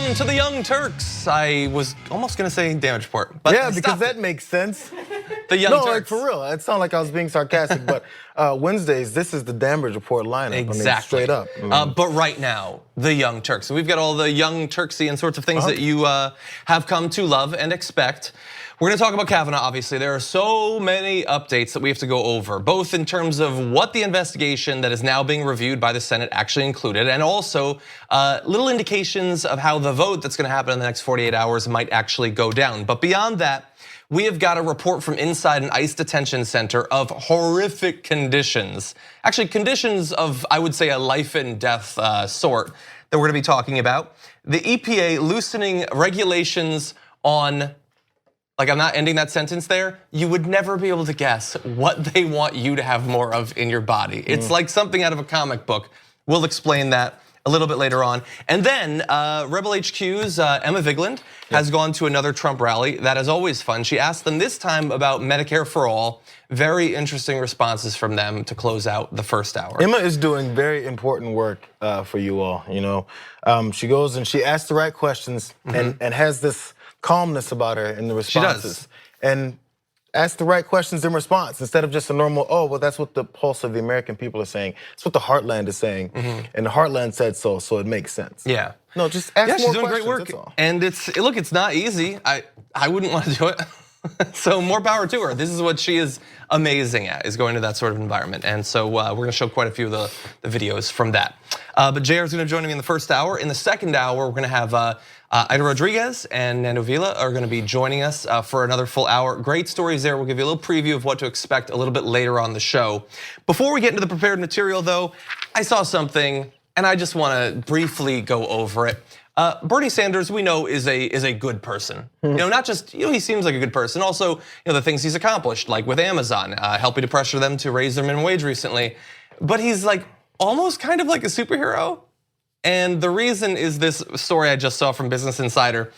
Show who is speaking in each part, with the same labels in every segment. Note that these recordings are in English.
Speaker 1: Welcome to the Young Turks. I was almost gonna say damage report, but
Speaker 2: yeah, because that makes sense.
Speaker 1: The Young Turks.
Speaker 2: Like for real. It sounded like I was being sarcastic, but Wednesdays, this is the damage report lineup.
Speaker 1: Exactly.
Speaker 2: I mean, straight up.
Speaker 1: But right now, the Young Turks. So we've got all the Young Turksian sorts of things that you have come to love and expect. We're gonna talk about Kavanaugh, obviously. There are so many updates that we have to go over, both in terms of what the investigation that is now being reviewed by the Senate actually included, and also little indications of how the vote that's gonna happen in the next 48 hours might actually go down. But beyond that, we have got a report from inside an ICE detention center of horrific conditions. Actually, conditions of, I would say, a life and death sort that we're gonna be talking about. The EPA loosening regulations on, like, I'm not ending that sentence there. You would never be able to guess what they want you to have more of in your body. It's like something out of a comic book. We'll explain that a little bit later on. And then Rebel HQ's Emma Vigeland has gone to another Trump rally. That is always fun. She asked them this time about Medicare for all. Very interesting responses from them to close out the first hour.
Speaker 2: Emma is doing very important work for you all. You know, she goes and she asks the right questions and has this calmness about her in the responses.
Speaker 1: She does.
Speaker 2: And ask the right questions in response instead of just a normal, oh, well, that's what the pulse of the American people are saying. It's what the Heartland is saying. And the Heartland said so it makes sense.
Speaker 1: Yeah.
Speaker 2: No, just ask more
Speaker 1: she's doing
Speaker 2: questions,
Speaker 1: great work.
Speaker 2: that's all.
Speaker 1: And look, it's not easy. I wouldn't want to do it. So more power to her. This is what she is amazing at, is going to that sort of environment. And so we're gonna show quite a few of the videos from that. But JR is gonna join me in the first hour. In the second hour, we're gonna have Ida Rodriguez and Nando Vila are gonna be joining us for another full hour. Great stories there. We'll give you a little preview of what to expect a little bit later on the show. Before we get into the prepared material though, I saw something and I just wanna briefly go over it. Bernie Sanders, we know, is a good person. You know, not just, he seems like a good person. Also, the things he's accomplished, like with Amazon, helping to pressure them to raise their minimum wage recently. But he's like almost kind of like a superhero. And the reason is this story I just saw from Business Insider.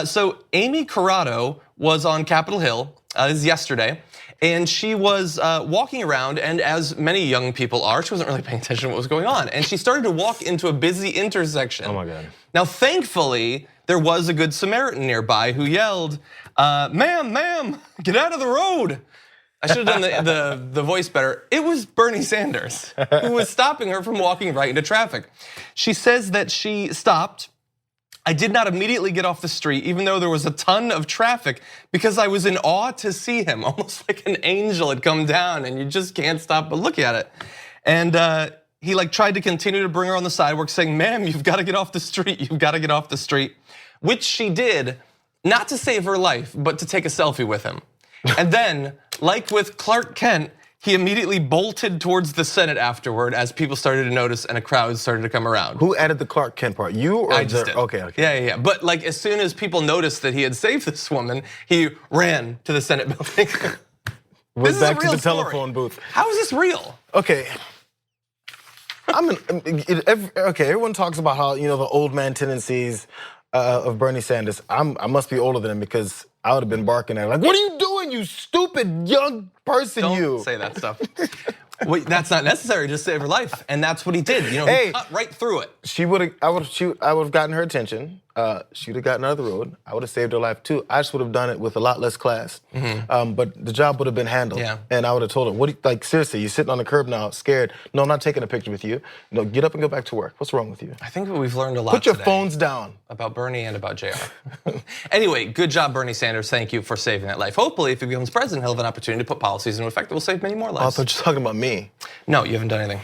Speaker 1: So Amy Corrado was on Capitol Hill, this is yesterday. And she was walking around, and as many young people are, she wasn't really paying attention to what was going on. And she started to walk into a busy intersection.
Speaker 2: Oh my God.
Speaker 1: Now, thankfully, there was a good Samaritan nearby who yelled, ma'am, get out of the road. I should have done the voice better. It was Bernie Sanders who was stopping her from walking right into traffic. She says that she stopped. I did not immediately get off the street, even though there was a ton of traffic, because I was in awe to see him, almost like an angel had come down, and you just can't stop but look at it. And he tried to continue to bring her on the sidewalk, saying, ma'am, you've got to get off the street, you've got to get off the street, which she did, not to save her life, but to take a selfie with him. And then, like with Clark Kent, he immediately bolted towards the Senate afterward as people started to notice and a crowd started to come around.
Speaker 2: Who added the Clark Kent part? You or
Speaker 1: I just did.
Speaker 2: Okay.
Speaker 1: Yeah. But as soon as people noticed that he had saved this woman, he ran to the Senate building.
Speaker 2: Went back to the telephone booth.
Speaker 1: How is this real?
Speaker 2: Okay. Everyone talks about how, the old man tendencies of Bernie Sanders. I must be older than him because I would have been barking at him like, what are you doing, you stupid young person,
Speaker 1: Don't say that stuff. Wait, that's not necessary, just save her life. And that's what he did, he cut right through it.
Speaker 2: I would have gotten her attention. She would have gotten out of the road. I would have saved her life too. I just would have done it with a lot less class. But the job would have been handled.
Speaker 1: Yeah.
Speaker 2: And I would have told her, seriously, you're sitting on the curb now, scared. No, I'm not taking a picture with you. No, get up and go back to work. What's wrong with you?
Speaker 1: I think we've learned a lot
Speaker 2: Put your
Speaker 1: today
Speaker 2: phones down.
Speaker 1: About Bernie and about JR. Anyway, good job, Bernie Sanders. Thank you for saving that life. Hopefully, if he becomes president, he'll have an opportunity to put policies into effect that will save many more
Speaker 2: Oh, I
Speaker 1: lives.
Speaker 2: thought you were talking about me.
Speaker 1: No, you haven't done anything.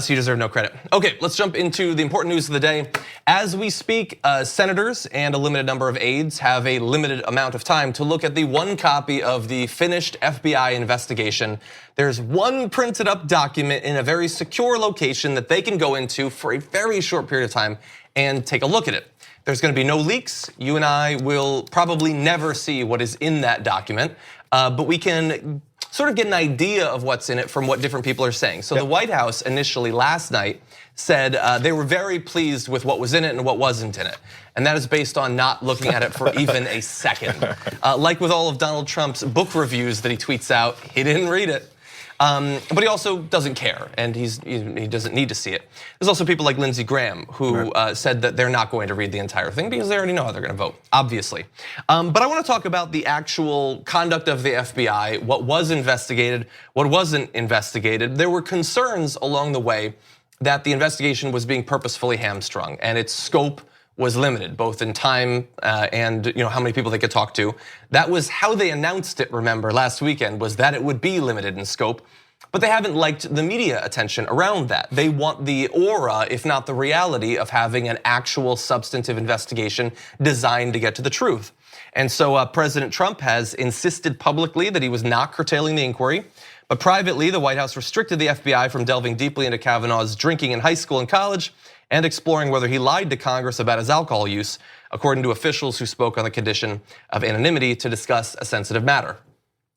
Speaker 1: So you deserve no credit. Okay, let's jump into the important news of the day. As we speak, senators and a limited number of aides have a limited amount of time to look at the one copy of the finished FBI investigation. There's one printed up document in a very secure location that they can go into for a very short period of time and take a look at it. There's gonna be no leaks. You and I will probably never see what is in that document, but we can sort of get an idea of what's in it from what different people are saying. So the White House initially last night said they were very pleased with what was in it and what wasn't in it. And that is based on not looking at it for even a second. Like with all of Donald Trump's book reviews that he tweets out, he didn't read it. But he also doesn't care, and he doesn't need to see it. There's also people like Lindsey Graham who said that they're not going to read the entire thing because they already know how they're going to vote, obviously. But I want to talk about the actual conduct of the FBI, what was investigated, what wasn't investigated. There were concerns along the way that the investigation was being purposefully hamstrung and its scope was limited, both in time and how many people they could talk to. That was how they announced it, remember, last weekend, was that it would be limited in scope. But they haven't liked the media attention around that. They want the aura, if not the reality, of having an actual substantive investigation designed to get to the truth. And so President Trump has insisted publicly that he was not curtailing the inquiry. But privately, the White House restricted the FBI from delving deeply into Kavanaugh's drinking in high school and college and exploring whether he lied to Congress about his alcohol use, according to officials who spoke on the condition of anonymity to discuss a sensitive matter.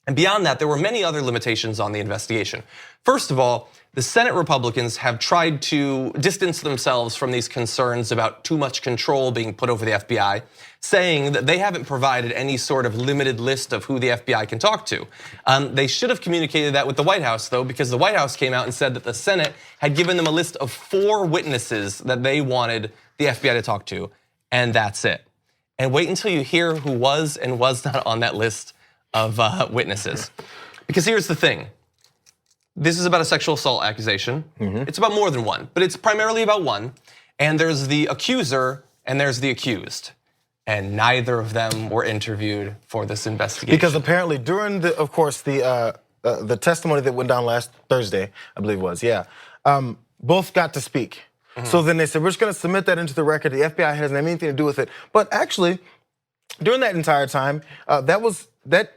Speaker 1: And beyond that, there were many other limitations on the investigation. First of all, the Senate Republicans have tried to distance themselves from these concerns about too much control being put over the FBI, saying that they haven't provided any sort of limited list of who the FBI can talk to. They should have communicated that with the White House, though, because the White House came out and said that the Senate had given them a list of 4 witnesses that they wanted the FBI to talk to, and that's it. And wait until you hear who was and was not on that list of witnesses. Because here's the thing. This is about a sexual assault accusation. It's about more than one, but it's primarily about one. And there's the accuser and there's the accused. And neither of them were interviewed for this investigation.
Speaker 2: Because apparently during the testimony that went down last Thursday, I believe it was, both got to speak. So then they said, we're just gonna submit that into the record. The FBI hasn't anything to do with it. But actually, during that entire time, that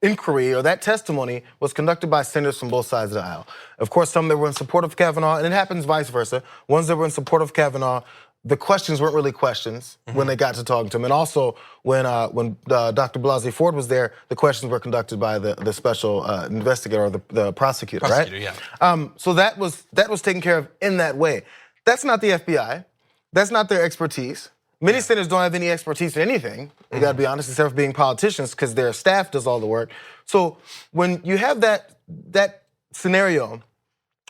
Speaker 2: inquiry or that testimony was conducted by senators from both sides of the aisle. Of course, some that were in support of Kavanaugh, and it happens vice versa. Ones that were in support of Kavanaugh, the questions weren't really questions when they got to talking to him. And also, when Dr. Blasey Ford was there, the questions were conducted by the special investigator or the prosecutor, right?
Speaker 1: Yeah.
Speaker 2: So that was taken care of in that way. That's not the FBI. That's not their expertise. Many senators don't have any expertise in anything, you gotta be honest, except for being politicians, because their staff does all the work. So when you have that scenario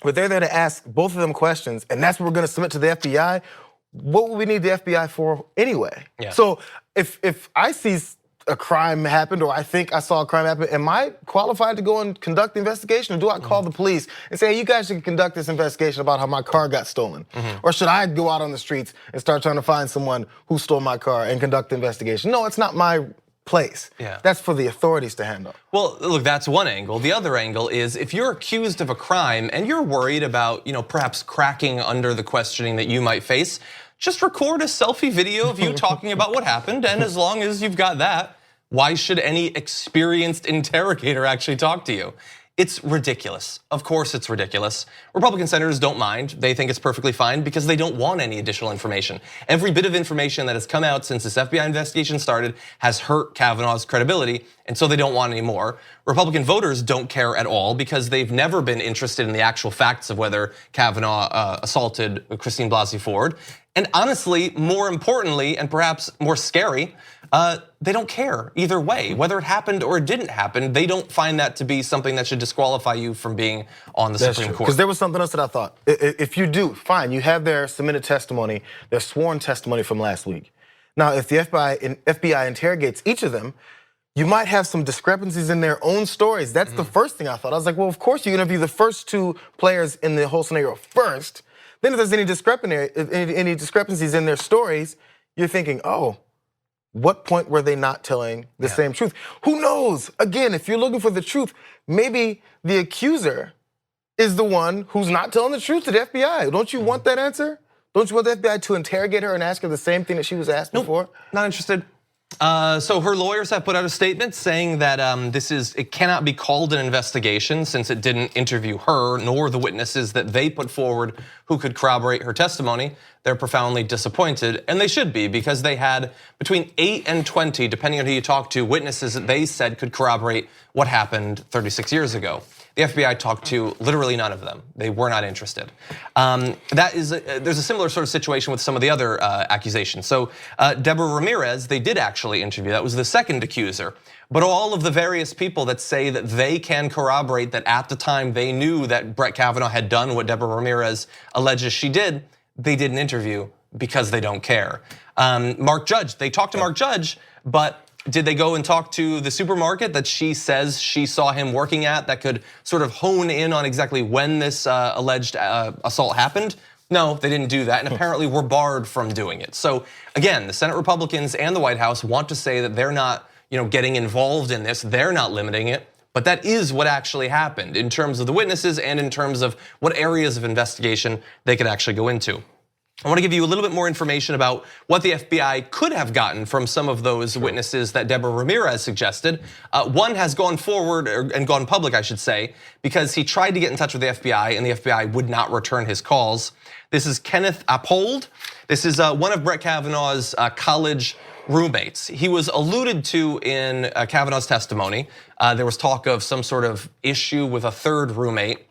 Speaker 2: where they're there to ask both of them questions, and that's what we're gonna submit to the FBI, what would we need the FBI for anyway?
Speaker 1: Yeah.
Speaker 2: So if I see a crime happened, or I think I saw a crime happen, am I qualified to go and conduct the investigation? Or do I call the police and say, hey, you guys should conduct this investigation about how my car got stolen? Or should I go out on the streets and start trying to find someone who stole my car and conduct the investigation? No, it's not my place.
Speaker 1: Yeah.
Speaker 2: That's for the authorities to handle.
Speaker 1: Well, look, that's one angle. The other angle is if you're accused of a crime and you're worried about, perhaps cracking under the questioning that you might face, just record a selfie video of you talking about what happened, and as long as you've got that, why should any experienced interrogator actually talk to you? It's ridiculous. Of course it's ridiculous. Republican senators don't mind. They think it's perfectly fine because they don't want any additional information. Every bit of information that has come out since this FBI investigation started has hurt Kavanaugh's credibility, and so they don't want any more. Republican voters don't care at all because they've never been interested in the actual facts of whether Kavanaugh assaulted Christine Blasey Ford. And honestly, more importantly, and perhaps more scary, they don't care either way. Whether it happened or it didn't happen, they don't find that to be something that should disqualify you from being on the Supreme Court.
Speaker 2: Because there was something else that I thought. If you do, fine, you have their submitted testimony, their sworn testimony from last week. Now, if the FBI interrogates each of them, you might have some discrepancies in their own stories. That's the first thing I thought. I was like, well, of course you interview the first 2 players in the whole scenario first. Then if there's any discrepancies in their stories, you're thinking, oh, what point were they not telling the same truth? Who knows? Again, if you're looking for the truth, maybe the accuser is the one who's not telling the truth to the FBI. Don't you want that answer? Don't you want the FBI to interrogate her and ask her the same thing that she was asked before?
Speaker 1: Not interested. So her lawyers have put out a statement saying that it cannot be called an investigation since it didn't interview her nor the witnesses that they put forward who could corroborate her testimony. they're profoundly disappointed, and they should be, because they had between 8 and 20, depending on who you talk to, witnesses that they said could corroborate what happened 36 years ago. The FBI talked to literally none of them. They were not interested. There's a similar sort of situation with some of the other accusations. So Deborah Ramirez, they did actually interview. That was the second accuser. But all of the various people that say that they can corroborate that at the time they knew that Brett Kavanaugh had done what Deborah Ramirez alleges she did, they did an interview because they don't care. Mark Judge, they talked to Mark Judge, but did they go and talk to the supermarket that she says she saw him working at that could sort of hone in on exactly when this alleged assault happened? No, they didn't do that, and apparently were barred from doing it. So again, the Senate Republicans and the White House want to say that they're not, getting involved in this, they're not limiting it, but that is what actually happened in terms of the witnesses and in terms of what areas of investigation they could actually go into. I want to give you a little bit more information about what the FBI could have gotten from some of those witnesses that Deborah Ramirez suggested. One has gone forward, and gone public, I should say, because he tried to get in touch with the FBI and the FBI would not return his calls. This is Kenneth Appold. This is one of Brett Kavanaugh's college roommates. He was alluded to in Kavanaugh's testimony. There was talk of some sort of issue with a third roommate,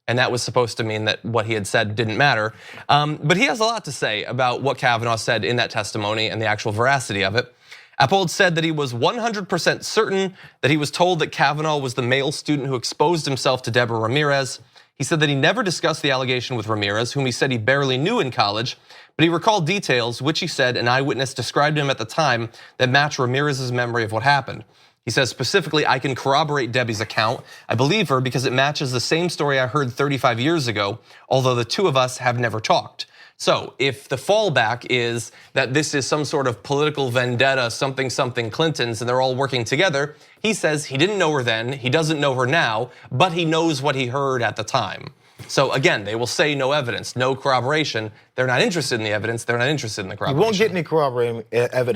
Speaker 1: and that was supposed to mean that what he had said didn't matter. But he has a lot to say about what Kavanaugh said in that testimony and the actual veracity of it. Appold said that he was 100% certain that he was told that Kavanaugh was the male student who exposed himself to Deborah Ramirez. He said that he never discussed the allegation with Ramirez, whom he said he barely knew in college, but he recalled details, which he said an eyewitness described him at the time, that matched Ramirez's memory of what happened. He says specifically, I can corroborate Debbie's account. I believe her because it matches the same story I heard 35 years ago, although the two of us have never talked. So if the fallback is that this is some sort of political vendetta, something Clintons, and they're all working together, he says he didn't know her then, he doesn't know her now, but he knows what he heard at the time. So again, they will say no evidence, no corroboration. They're not interested in the evidence, they're not interested in the corroboration.
Speaker 2: You won't get any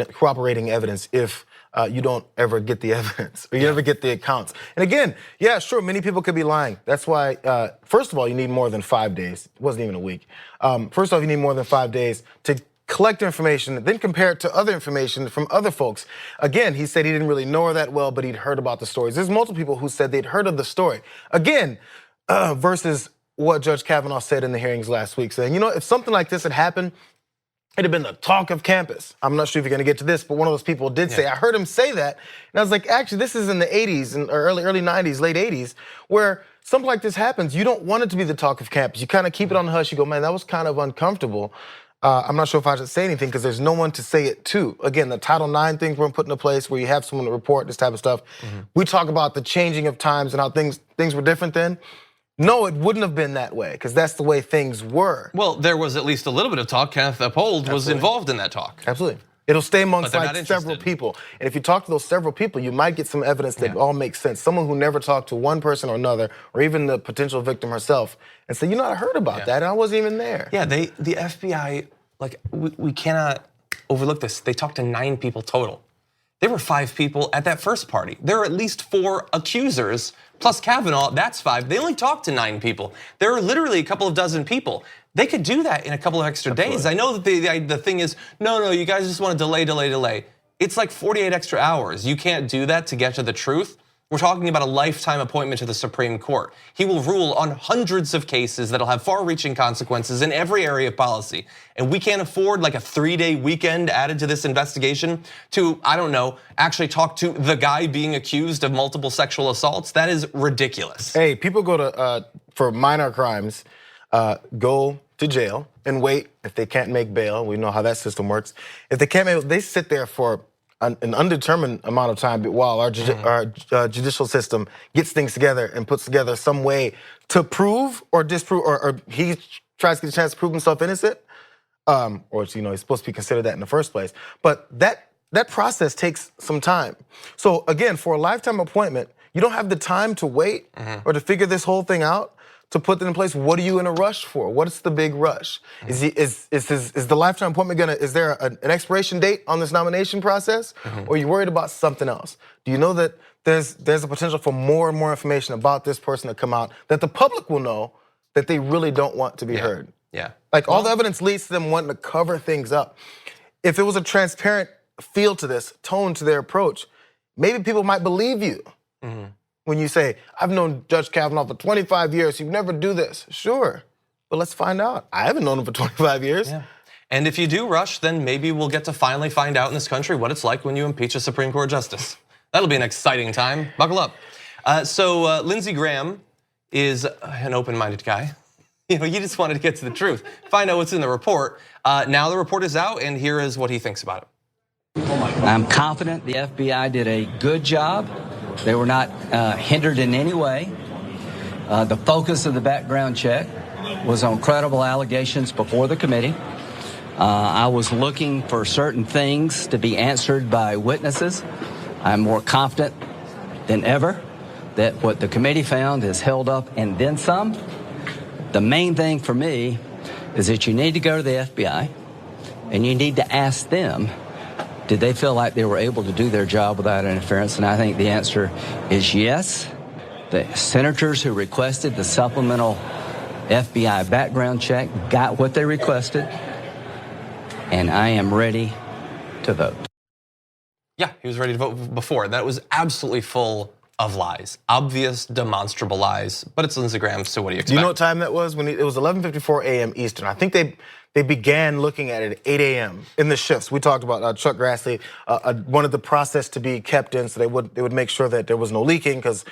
Speaker 2: corroborating evidence if you don't ever get the evidence or you never get the accounts. And again, yeah, sure, many people could be lying. That's why, first of all, you need more than 5 days. It wasn't even a week. First off, you need more than 5 days to collect information, then compare it to other information from other folks. Again, he said he didn't really know her that well, but he'd heard about the stories. There's multiple people who said they'd heard of the story. Again, versus what Judge Kavanaugh said in the hearings last week, saying, if something like this had happened, it'd have been the talk of campus. I'm not sure if you're gonna get to this, but one of those people did say, I heard him say that. And I was like, actually, this is in the 80s, or early 90s, late 80s, where something like this happens. You don't want it to be the talk of campus. You kind of keep it on the hush. You go, man, that was kind of uncomfortable. I'm not sure if I should say anything because there's no one to say it to. Again, the Title IX things weren't put into place where you have someone to report this type of stuff. We talk about the changing of times and how things were different then. No, it wouldn't have been that way because that's the way things were.
Speaker 1: Well, there was at least a little bit of talk. Kenneth Appold was involved in that talk.
Speaker 2: Absolutely. It'll stay amongst like several people. And if you talk to those several people, you might get some evidence that all makes sense. Someone who never talked to one person or another, or even the potential victim herself, and say, I heard about that and I wasn't even there.
Speaker 1: Yeah, the FBI, we cannot overlook this. They talked to 9 people total. There were 5 people at that first party. There are at least 4 accusers, plus Kavanaugh, that's 5. They only talked to 9 people. There are literally a couple of dozen people. They could do that in a couple of extra days. I know that the thing is, no, you guys just want to delay. It's like 48 extra hours. You can't do that to get to the truth. We're talking about a lifetime appointment to the Supreme Court. He will rule on hundreds of cases that'll have far-reaching consequences in every area of policy. And we can't afford like a 3-day weekend added to this investigation to, I don't know, actually talk to the guy being accused of multiple sexual assaults. That is ridiculous.
Speaker 2: Hey, people go to, for minor crimes, go to jail and wait if they can't make bail. We know how that system works. If they can't make bail, they sit there for an undetermined amount of time while our judicial system gets things together and puts together some way to prove or disprove, or he tries to get a chance to prove himself innocent, or he's supposed to be considered that in the first place. But that process takes some time. So again, for a lifetime appointment, you don't have the time to wait or to figure this whole thing out. To put it in place, what are you in a rush for? What's the big rush? Is the lifetime appointment is there an expiration date on this nomination process? Or are you worried about something else? Do you know that there's a potential for more and more information about this person to come out that the public will know that they really don't want to be heard?
Speaker 1: Yeah.
Speaker 2: Like all the evidence leads to them wanting to cover things up. If it was a transparent feel to this, tone to their approach, maybe people might believe you. When you say, I've known Judge Kavanaugh for 25 years, he'd never do this. Sure, but let's find out. I haven't known him for 25 years.
Speaker 1: Yeah. And if you do rush, then maybe we'll get to finally find out in this country what it's like when you impeach a Supreme Court justice. That'll be an exciting time, buckle up. So Lindsey Graham is an open-minded guy. You know, he just wanted to get to the truth, find out what's in the report. Now the report is out, and here is what he thinks about it.
Speaker 3: I'm confident the FBI did a good job. They were not hindered in any way. The focus of the background check was on credible allegations before the committee. I was looking for certain things to be answered by witnesses. I'm more confident than ever that what the committee found is held up and then some. The main thing for me is that you need to go to the FBI and you need to ask them, did they feel like they were able to do their job without interference? And I think the answer is yes. The senators who requested the supplemental FBI background check got what they requested, and I am ready to vote.
Speaker 1: Yeah, he was ready to vote before. That was absolutely full of lies, obvious, demonstrable lies. But it's Lindsey Graham, so what do you expect?
Speaker 2: Do you know what time that was? When it was 11:54 a.m. Eastern. I think they began looking at it at 8 a.m. in the shifts. We talked about Chuck Grassley wanted the process to be kept in, so they would make sure that there was no leaking, because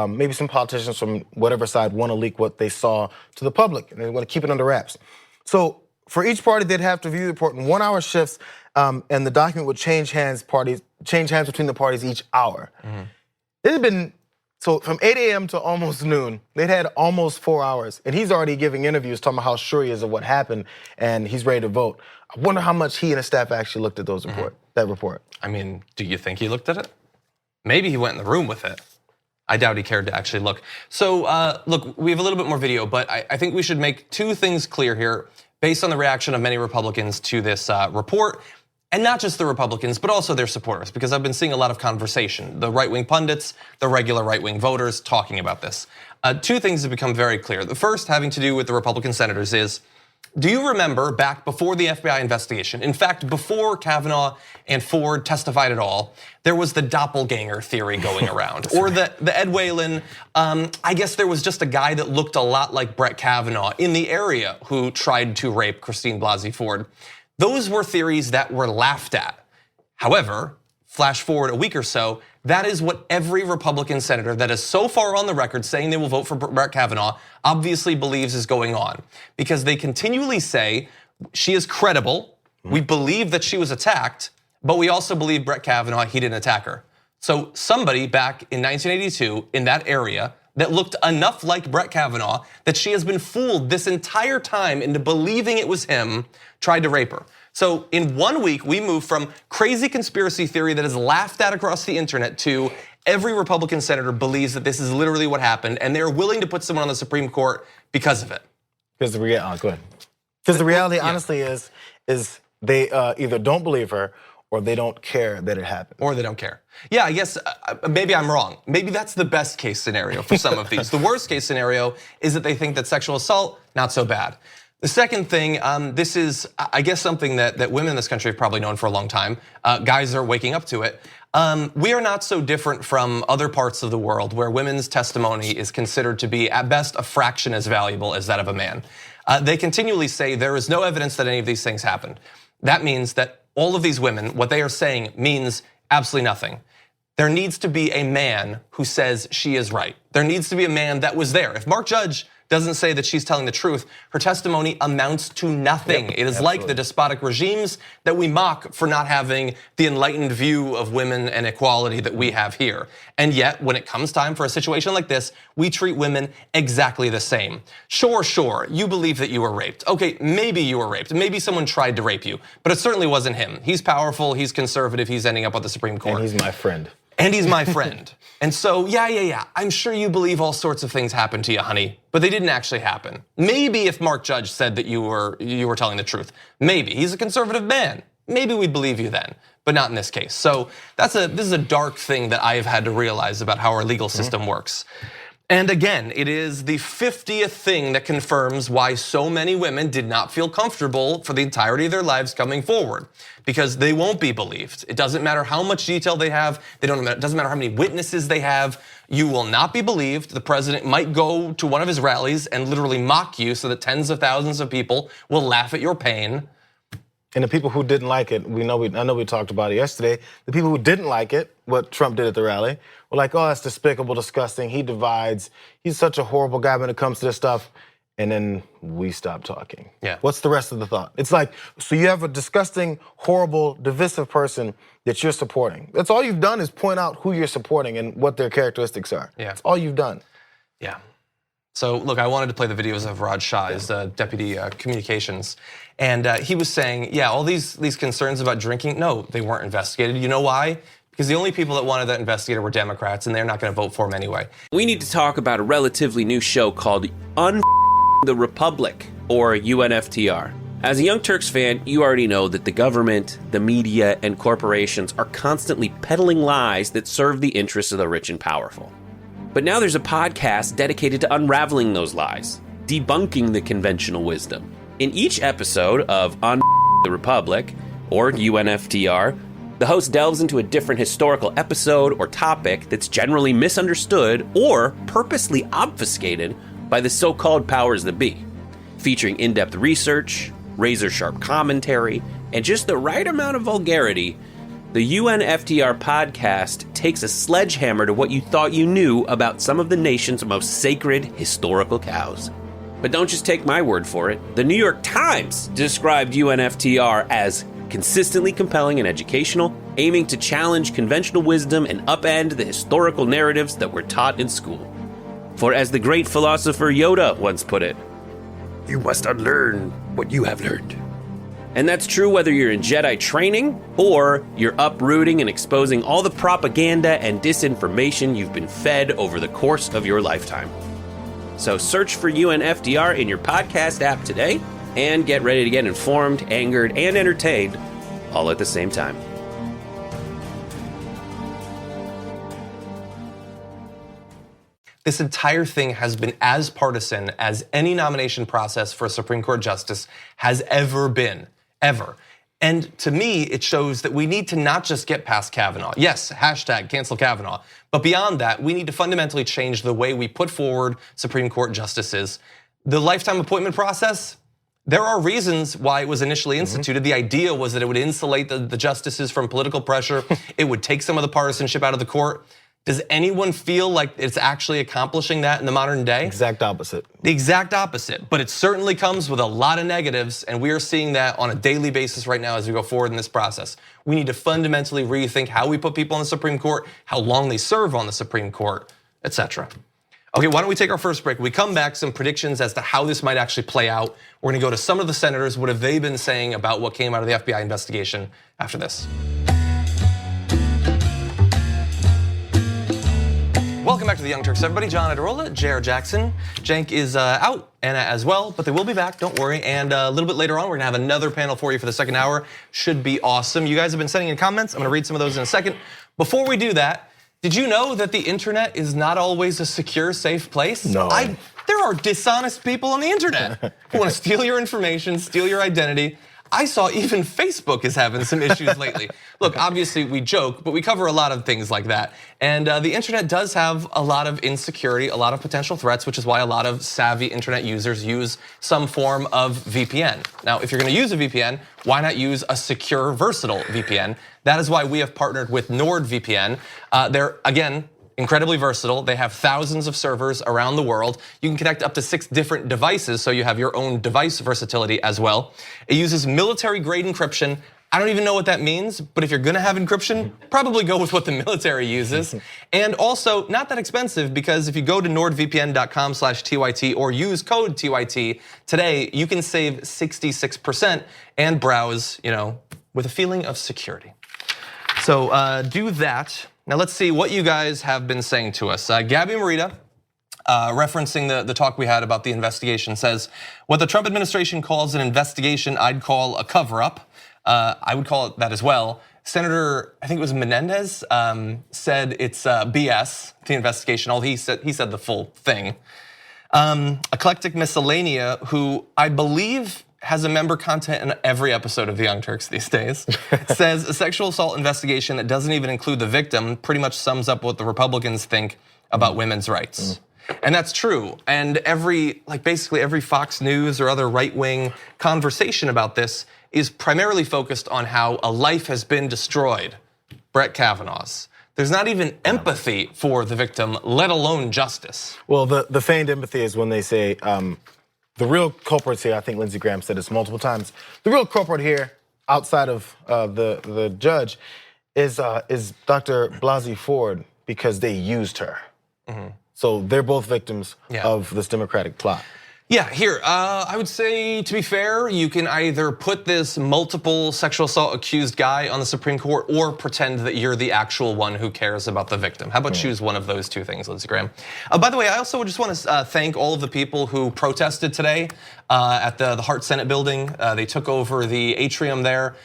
Speaker 2: maybe some politicians from whatever side want to leak what they saw to the public, and they want to keep it under wraps. So for each party, they'd have to view the report in 1-hour shifts, and the document would change hands between the parties each hour. It had been, so from 8 a.m. to almost noon, they'd had almost 4 hours, and he's already giving interviews talking about how sure he is of what happened, and he's ready to vote. I wonder how much he and his staff actually looked at that report.
Speaker 1: I mean, do you think he looked at it? Maybe he went in the room with it. I doubt he cared to actually look. So look, we have a little bit more video, but I think we should make two things clear here based on the reaction of many Republicans to this report. And not just the Republicans, but also their supporters, because I've been seeing a lot of conversation. The right-wing pundits, the regular right-wing voters talking about this. Two things have become very clear. The first, having to do with the Republican senators, is, do you remember back before the FBI investigation, in fact, before Kavanaugh and Ford testified at all, there was the doppelganger theory going around, or the Ed Whalen, I guess there was just a guy that looked a lot like Brett Kavanaugh in the area who tried to rape Christine Blasey Ford. Those were theories that were laughed at. However, flash forward a week or so, that is what every Republican senator that is so far on the record saying they will vote for Brett Kavanaugh obviously believes is going on. Because they continually say she is credible, we believe that she was attacked, but we also believe Brett Kavanaugh, he didn't attack her. So somebody back in 1982 in that area that looked enough like Brett Kavanaugh that she has been fooled this entire time into believing it was him, tried to rape her. So in 1 week, we moved from crazy conspiracy theory that is laughed at across the internet to every Republican senator believes that this is literally what happened, and they're willing to put someone on the Supreme Court because of it.
Speaker 2: Because the reality, honestly, is they either don't believe her or they don't care that it happened.
Speaker 1: Or they don't care. Yeah, I guess maybe I'm wrong. Maybe that's the best case scenario for some of these. The worst case scenario is that they think that sexual assault, not so bad. The second thing, this is, I guess, something that women in this country have probably known for a long time. Guys are waking up to it. We are not so different from other parts of the world where women's testimony is considered to be, at best, a fraction as valuable as that of a man. They continually say there is no evidence that any of these things happened. That means that all of these women, what they are saying means absolutely nothing. There needs to be a man who says she is right. There needs to be a man that was there. If Mark Judge doesn't say that she's telling the truth, her testimony amounts to nothing. It is like the despotic regimes that we mock for not having the enlightened view of women and equality that we have here. And yet, when it comes time for a situation like this, we treat women exactly the same. Sure, you believe that you were raped. Okay, maybe you were raped. Maybe someone tried to rape you, but it certainly wasn't him. He's powerful, he's conservative, he's ending up on the Supreme Court.
Speaker 2: And he's my friend.
Speaker 1: And he's my friend. And so, yeah. I'm sure you believe all sorts of things happened to you, honey, but they didn't actually happen. Maybe if Mark Judge said that you were telling the truth, maybe. He's a conservative man. Maybe we'd believe you then, but not in this case. So this is a dark thing that I have had to realize about how our legal system works. And again, it is the 50th thing that confirms why so many women did not feel comfortable for the entirety of their lives coming forward, because they won't be believed. It doesn't matter how much detail they have. It doesn't matter how many witnesses they have. You will not be believed. The president might go to one of his rallies and literally mock you so that tens of thousands of people will laugh at your pain.
Speaker 2: And the people who didn't like it, I know we talked about it yesterday. The people who didn't like it, what Trump did at the rally, were like, oh, that's despicable, disgusting. He divides. He's such a horrible guy when it comes to this stuff. And then we stop talking.
Speaker 1: Yeah.
Speaker 2: What's the rest of the thought? It's like, so you have a disgusting, horrible, divisive person that you're supporting. That's all you've done is point out who you're supporting and what their characteristics are.
Speaker 1: Yeah.
Speaker 2: That's all you've done.
Speaker 1: Yeah. So look, I wanted to play the videos of Raj Shah, his deputy communications, and he was saying, yeah, all these concerns about drinking, no, they weren't investigated. You know why? Because the only people that wanted that investigated were Democrats, and they're not going to vote for him anyway.
Speaker 4: We need to talk about a relatively new show called the Republic, or UNFTR. As a Young Turks fan, you already know that the government, the media, and corporations are constantly peddling lies that serve the interests of the rich and powerful. But now there's a podcast dedicated to unraveling those lies, debunking the conventional wisdom. In each episode of On the Republic, or UNFTR, the host delves into a different historical episode or topic that's generally misunderstood or purposely obfuscated by the so-called powers that be, featuring in-depth research, razor-sharp commentary, and just the right amount of vulgarity. The UNFTR podcast takes a sledgehammer to what you thought you knew about some of the nation's most sacred historical cows. But don't just take my word for it. The New York Times described UNFTR as consistently compelling and educational, aiming to challenge conventional wisdom and upend the historical narratives that were taught in school. For as the great philosopher Yoda once put it, you must unlearn what you have learned. And that's true whether you're in Jedi training or you're uprooting and exposing all the propaganda and disinformation you've been fed over the course of your lifetime. So search for UNFTR in your podcast app today and get ready to get informed, angered, and entertained all at the same time.
Speaker 1: This entire thing has been as partisan as any nomination process for a Supreme Court justice has ever been, ever. And to me, it shows that we need to not just get past Kavanaugh. Yes, hashtag cancel Kavanaugh. But beyond that, we need to fundamentally change the way we put forward Supreme Court justices. The lifetime appointment process, there are reasons why it was initially instituted. The idea was that it would insulate the justices from political pressure. It would take some of the partisanship out of the court. Does anyone feel like it's actually accomplishing that in the modern day?
Speaker 2: Exact opposite.
Speaker 1: The exact opposite, but it certainly comes with a lot of negatives, and we are seeing that on a daily basis right now as we go forward in this process. We need to fundamentally rethink how we put people on the Supreme Court, how long they serve on the Supreme Court, etc. Okay, why don't we take our first break? When we come back, some predictions as to how this might actually play out. We're gonna go to some of the senators. What have they been saying about what came out of the FBI investigation after this? Welcome back to the Young Turks, everybody. John Adirola, J.R. Jackson. Cenk is out, Anna as well, but they will be back, don't worry. And a little bit later on, we're gonna have another panel for you for the second hour. Should be awesome. You guys have been sending in comments. I'm gonna read some of those in a second. Before we do that, did you know that the internet is not always a secure, safe place?
Speaker 2: No.
Speaker 1: There are dishonest people on the internet who wanna steal your information, steal your identity. I saw even Facebook is having some issues lately. Look, obviously we joke, but we cover a lot of things like that. And the internet does have a lot of insecurity, a lot of potential threats, which is why a lot of savvy internet users use some form of VPN. Now, if you're gonna use a VPN, why not use a secure, versatile VPN? That is why we have partnered with NordVPN. They're, again, incredibly versatile. They have thousands of servers around the world. You can connect up to 6 different devices, so you have your own device versatility as well. It uses military-grade encryption. I don't even know what that means, but if you're gonna have encryption, probably go with what the military uses. And also, not that expensive, because if you go to nordvpn.com/TYT or use code TYT today, you can save 66% and browse, with a feeling of security. So do that. Now let's see what you guys have been saying to us. Gabby Marita, referencing the talk we had about the investigation, says, what the Trump administration calls an investigation, I'd call a cover-up. I would call it that as well. Senator, I think it was Menendez, said it's BS, the investigation. He said the full thing. Eclectic Miscellanea, who I believe has a member content in every episode of The Young Turks these days, says a sexual assault investigation that doesn't even include the victim pretty much sums up what the Republicans think about women's rights. And that's true. And basically every Fox News or other right-wing conversation about this is primarily focused on how a life has been destroyed, Brett Kavanaugh's. There's not even empathy for the victim, let alone justice.
Speaker 2: Well, the feigned empathy is when they say, the real culprits here, I think Lindsey Graham said this multiple times, the real culprit here, outside of the judge, is Dr. Blasey Ford, because they used her. So they're both victims of this Democratic plot.
Speaker 1: Yeah, here, I would say, to be fair, you can either put this multiple sexual assault accused guy on the Supreme Court or pretend that you're the actual one who cares about the victim. How about choose one of those two things, Lindsey Graham? By the way, I also just want to thank all of the people who protested today at the Hart Senate building. They took over the atrium there,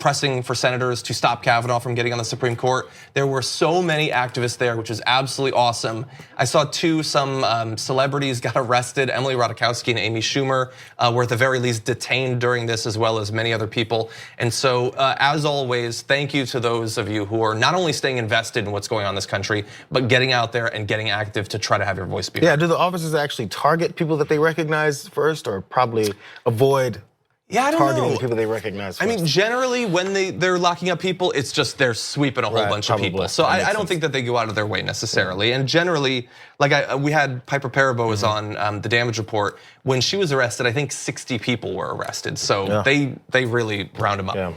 Speaker 1: pressing for senators to stop Kavanaugh from getting on the Supreme Court. There were so many activists there, which is absolutely awesome. I saw some celebrities got arrested. Emily Ratajkowski and Amy Schumer were at the very least detained during this, as well as many other people. And so, as always, thank you to those of you who are not only staying invested in what's going on in this country, but getting out there and getting active to try to have your voice be heard.
Speaker 2: Yeah, do the officers actually target people that they recognize first, or probably avoid targeting the people they recognize first?
Speaker 1: I mean, generally, when they're locking up people, it's just they're sweeping a whole bunch of people. So I don't think that they go out of their way necessarily. And generally, we had Piper Perabo was on the Damage Report. When she was arrested, I think 60 people were arrested. So they really round them up.
Speaker 2: Yeah.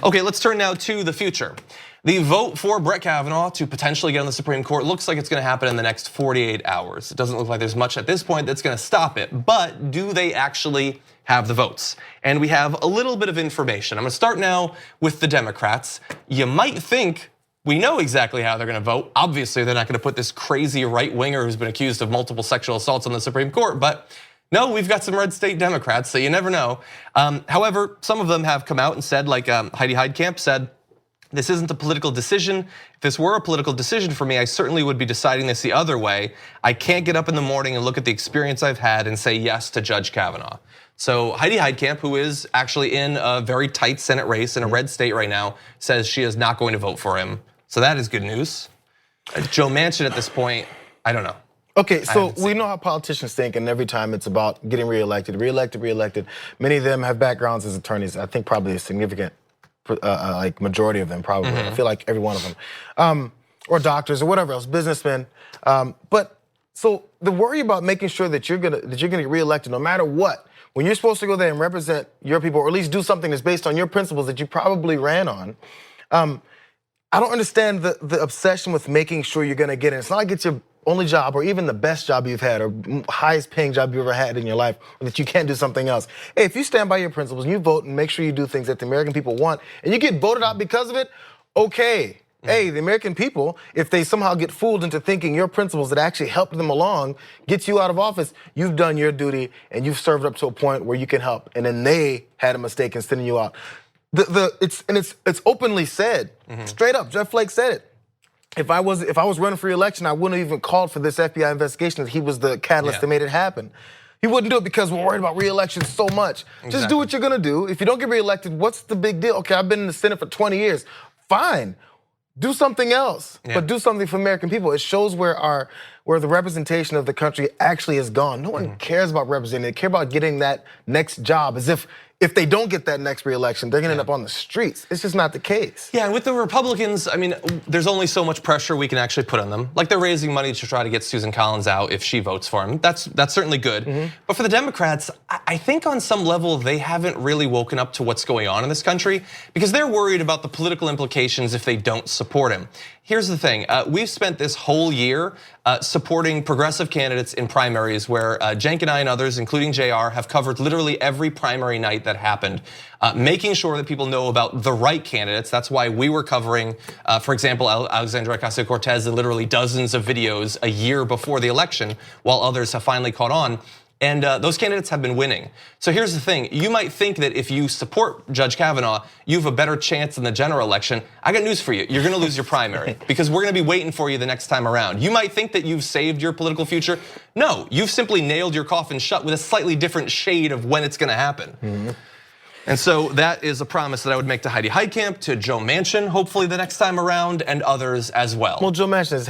Speaker 1: Okay, let's turn now to the future. The vote for Brett Kavanaugh to potentially get on the Supreme Court looks like it's going to happen in the next 48 hours. It doesn't look like there's much at this point that's going to stop it, but do they actually have the votes? And we have a little bit of information. I'm going to start now with the Democrats. You might think we know exactly how they're going to vote. Obviously, they're not going to put this crazy right-winger who's been accused of multiple sexual assaults on the Supreme Court, but no, we've got some red state Democrats, so you never know. However, some of them have come out and said, like Heidi Heitkamp said, this isn't a political decision. If this were a political decision for me, I certainly would be deciding this the other way. I can't get up in the morning and look at the experience I've had and say yes to Judge Kavanaugh. So Heidi Heitkamp, who is actually in a very tight Senate race in a red state right now, says she is not going to vote for him. So that is good news. Joe Manchin at this point, I don't know.
Speaker 2: Okay, so we know how politicians think, and every time it's about getting reelected. Many of them have backgrounds as attorneys. I think probably a significant majority of them probably. I feel like every one of them, or doctors or whatever else, businessmen. But so the worry about making sure that you're gonna get reelected no matter what, when you're supposed to go there and represent your people, or at least do something that's based on your principles that you probably ran on. I don't understand the obsession with making sure you're gonna get in. It's not like it's your only job or even the best job you've had or highest paying job you've ever had in your life, or that you can't do something else. Hey, if you stand by your principles and you vote and make sure you do things that the American people want and you get voted out because of it, okay. Hey, the American people, if they somehow get fooled into thinking your principles that actually helped them along, gets you out of office, you've done your duty and you've served up to a point where you can help. And then they had a mistake in sending you out. It's openly said, straight up. Jeff Flake said it. If I was running for re-election, I wouldn't have even called for this FBI investigation. That he was the catalyst that made it happen. He wouldn't do it because we're worried about re-election so much. Just do what you're gonna do. If you don't get re-elected, what's the big deal? Okay, I've been in the Senate for 20 years. Fine, do something else, but do something for American people. It shows where the representation of the country actually is gone. No one cares about representing. They care about getting that next job, as if they don't get that next re-election, they're gonna end up on the streets. It's just not the case.
Speaker 1: Yeah, and with the Republicans, I mean, there's only so much pressure we can actually put on them. Like, they're raising money to try to get Susan Collins out if she votes for him. That's certainly good. But for the Democrats, I think on some level they haven't really woken up to what's going on in this country, because they're worried about the political implications if they don't support him. Here's the thing, we've spent this whole year supporting progressive candidates in primaries where Cenk and I and others, including JR, have covered literally every primary night that happened, making sure that people know about the right candidates. That's why we were covering, for example, Alexandria Ocasio-Cortez in literally dozens of videos a year before the election, while others have finally caught on. And those candidates have been winning. So here's the thing. You might think that if you support Judge Kavanaugh, you have a better chance in the general election. I got news for you. You're gonna lose your primary because we're gonna be waiting for you the next time around. You might think that you've saved your political future. No, you've simply nailed your coffin shut with a slightly different shade of when it's gonna happen. And so that is a promise that I would make to Heidi Heitkamp, to Joe Manchin, hopefully the next time around, and others as well.
Speaker 2: Well, Joe Manchin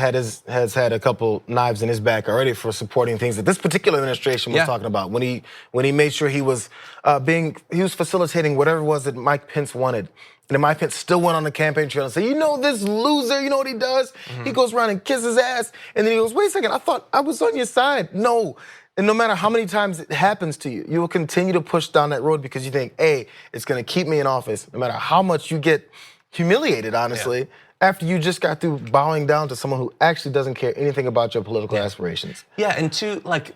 Speaker 2: has had a couple knives in his back already for supporting things that this particular administration was talking about. When he made sure he was facilitating whatever it was that Mike Pence wanted. And then Mike Pence still went on the campaign trail and said, you know this loser, you know what he does? He goes around and kisses his ass. And then he goes, wait a second, I thought I was on your side. No. And no matter how many times it happens to you, you will continue to push down that road because you think, A, it's gonna keep me in office, no matter how much you get humiliated, honestly, after you just got through bowing down to someone who actually doesn't care anything about your political aspirations.
Speaker 1: Yeah, and two, like,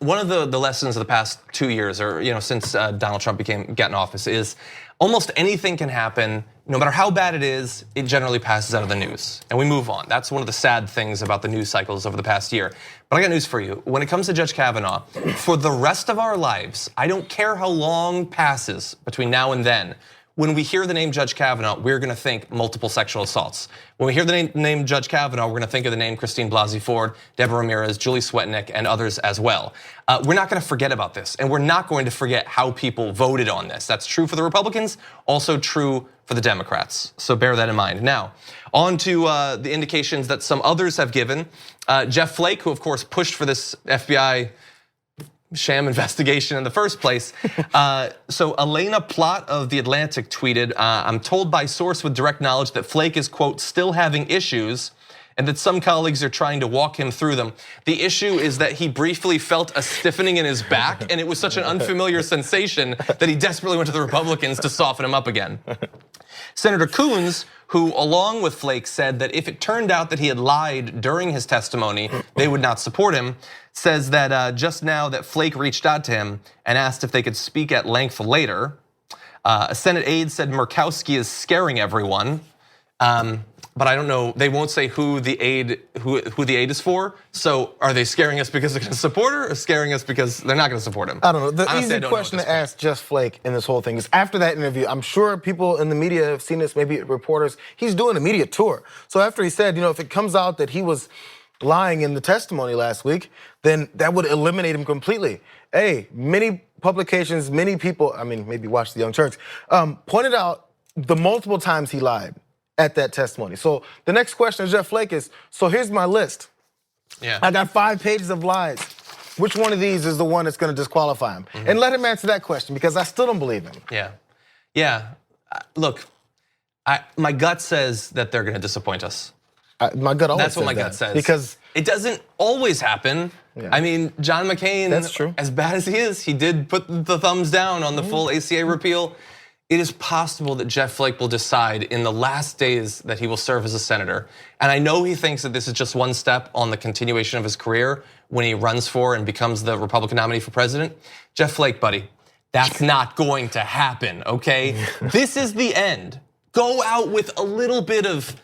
Speaker 1: one of the lessons of the past 2 years, or since Donald Trump got in office, is almost anything can happen. No matter how bad it is, it generally passes out of the news, and we move on. That's one of the sad things about the news cycles over the past year. But I got news for you. When it comes to Judge Kavanaugh, for the rest of our lives, I don't care how long passes between now and then, when we hear the name Judge Kavanaugh, we're gonna think multiple sexual assaults. When we hear the name Judge Kavanaugh, we're gonna think of the name Christine Blasey Ford, Deborah Ramirez, Julie Swetnick, and others as well. We're not gonna forget about this, and we're not going to forget how people voted on this. That's true for the Republicans, also true for the Democrats, so bear that in mind. Now, on to the indications that some others have given. Jeff Flake, who of course pushed for this FBI sham investigation in the first place. So Elena Plott of The Atlantic tweeted, I'm told by source with direct knowledge that Flake is, quote, still having issues and that some colleagues are trying to walk him through them. The issue is that he briefly felt a stiffening in his back, and it was such an unfamiliar sensation that he desperately went to the Republicans to soften him up again. Senator Coons, who along with Flake said that if it turned out that he had lied during his testimony, they would not support him, says that just now that Flake reached out to him and asked if they could speak at length later. A Senate aide said Murkowski is scaring everyone. But I don't know, they won't say who the aide is for. So are they scaring us because they're gonna support her or scaring us because they're not gonna support him?
Speaker 2: I don't know. The easy question to ask Jeff Flake in this whole thing is after that interview, I'm sure people in the media have seen this, maybe reporters, he's doing a media tour. So after he said, if it comes out that he was lying in the testimony last week, then that would eliminate him completely. Many publications, many people, I mean, maybe watch the Young Turks, pointed out the multiple times he lied at that testimony. So the next question of Jeff Flake is, so here's my list. I got 5 pages of lies. Which one of these is the one that's gonna disqualify him? And let him answer that question because I still don't believe him.
Speaker 1: Yeah. Look, my gut says that they're gonna disappoint us.
Speaker 2: My gut always
Speaker 1: That's what my gut says.
Speaker 2: Because
Speaker 1: it doesn't always happen. I mean, John McCain,
Speaker 2: that's true.
Speaker 1: As bad as he is, he did put the thumbs down on the full ACA repeal. It is possible that Jeff Flake will decide in the last days that he will serve as a senator. And I know he thinks that this is just one step on the continuation of his career when he runs for and becomes the Republican nominee for president. Jeff Flake, buddy, that's not going to happen, okay? This is the end. Go out with a little bit of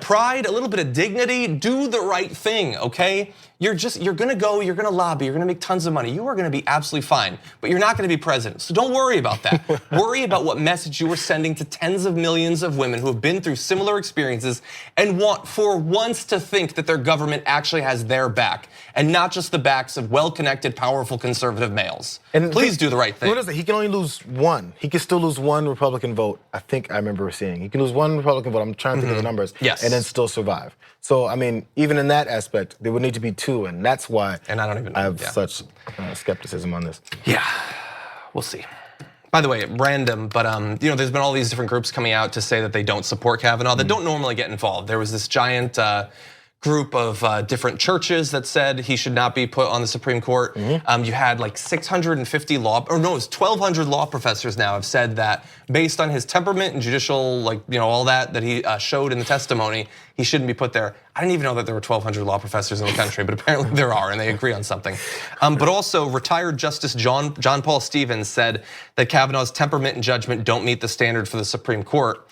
Speaker 1: pride, a little bit of dignity, do the right thing, okay? You're gonna go, you're gonna lobby, you're gonna make tons of money. You are gonna be absolutely fine, but you're not gonna be president. So don't worry about that. Worry about what message you are sending to tens of millions of women who have been through similar experiences and want for once to think that their government actually has their back and not just the backs of well-connected, powerful conservative males. And please do the right thing.
Speaker 2: What is it? He can only lose one. He can still lose one Republican vote. I think I remember seeing. He can lose one Republican vote. I'm trying to think of the numbers.
Speaker 1: Yes.
Speaker 2: And then still survive. So, I mean, even in that aspect, there would need to be 2, and that's why I have such skepticism on this.
Speaker 1: Yeah, we'll see. By the way, random, but there's been all these different groups coming out to say that they don't support Kavanaugh, that don't normally get involved. There was this giant group of different churches that said he should not be put on the Supreme Court. You had like 650 it's 1,200 law professors now have said that based on his temperament and judicial, all that he showed in the testimony, he shouldn't be put there. I didn't even know that there were 1,200 law professors in the country, but apparently there are, and they agree on something. But also, retired Justice John Paul Stevens said that Kavanaugh's temperament and judgment don't meet the standard for the Supreme Court.